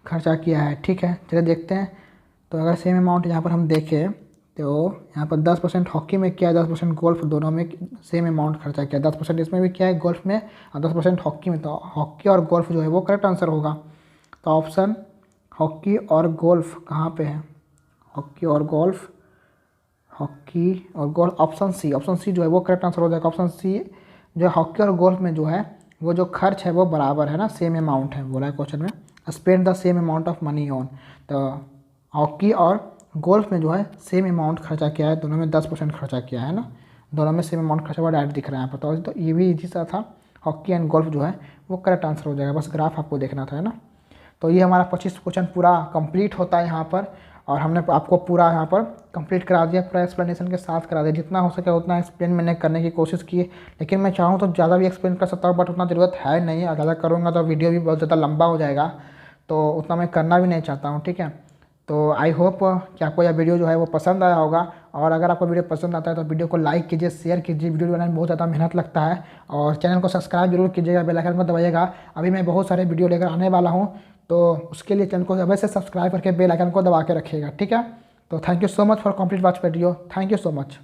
खर्चा किया है, ठीक है। चलिए देखते हैं, तो अगर सेम अमाउंट यहाँ पर हम देखें तो यहाँ पर 10% हॉकी में किया है, 10% गोल्फ, दोनों में सेम अमाउंट खर्चा किया, 10% इसमें भी किया है गोल्फ में और 10% हॉकी में। तो हॉकी और गोल्फ जो है वो करेक्ट आंसर होगा। तो ऑप्शन हॉकी और गोल्फ कहाँ पे है, हॉकी और गोल्फ, ऑप्शन सी जो है वो करेक्ट आंसर हो जाएगा। ऑप्शन सी जो है हॉकी और गोल्फ में जो है वो जो खर्च है वो बराबर है ना, सेम अमाउंट है, बोला है क्वेश्चन में spend the same amount of money on. तो हॉकी और गोल्फ में जो है सेम अमाउंट खर्चा किया है, दोनों में 10% खर्चा किया है ना, दोनों में सेम अमाउंट खर्चा हुआ डायरेक्ट दिख रहा है यहाँ पर। तो ये भी इजी सा था, हॉकी एंड गोल्फ जो है वो करेक्ट आंसर हो जाएगा, बस ग्राफ आपको देखना था, है ना। तो ये हमारा 25 क्वेश्चन पूरा कंप्लीट होता है यहाँ पर, और हमने आपको पूरा यहाँ पर कंप्लीट करा दिया, पूरा एक्सप्लेनेशन के साथ करा दिया, जितना हो सके उतना एक्सप्लेन मैंने करने की कोशिश की। लेकिन मैं चाहूँ तो ज़्यादा भी एक्सप्लेन कर सकता हूँ, बट उतना ज़रूरत है नहीं, ज़्यादा करूँगा तो वीडियो भी बहुत ज़्यादा लंबा हो जाएगा, तो उतना मैं करना भी नहीं चाहता हूँ, ठीक है। तो आई होप कि आपको यह वीडियो जो है वो पसंद आया होगा, और अगर आपको वीडियो पसंद आता है तो वीडियो को लाइक कीजिए, शेयर कीजिए, वीडियो बनाने में बहुत ज़्यादा मेहनत लगता है, और चैनल को सब्सक्राइब जरूर कीजिएगा, बेल आइकन को दबाइएगा। अभी मैं बहुत सारे वीडियो लेकर आने वाला हूँ, तो उसके लिए चैनल को अवश्य सब्सक्राइब करके बेल आइकन को दबा के रखिएगा, ठीक है। तो thank you so much for complete watch video, thank you so much.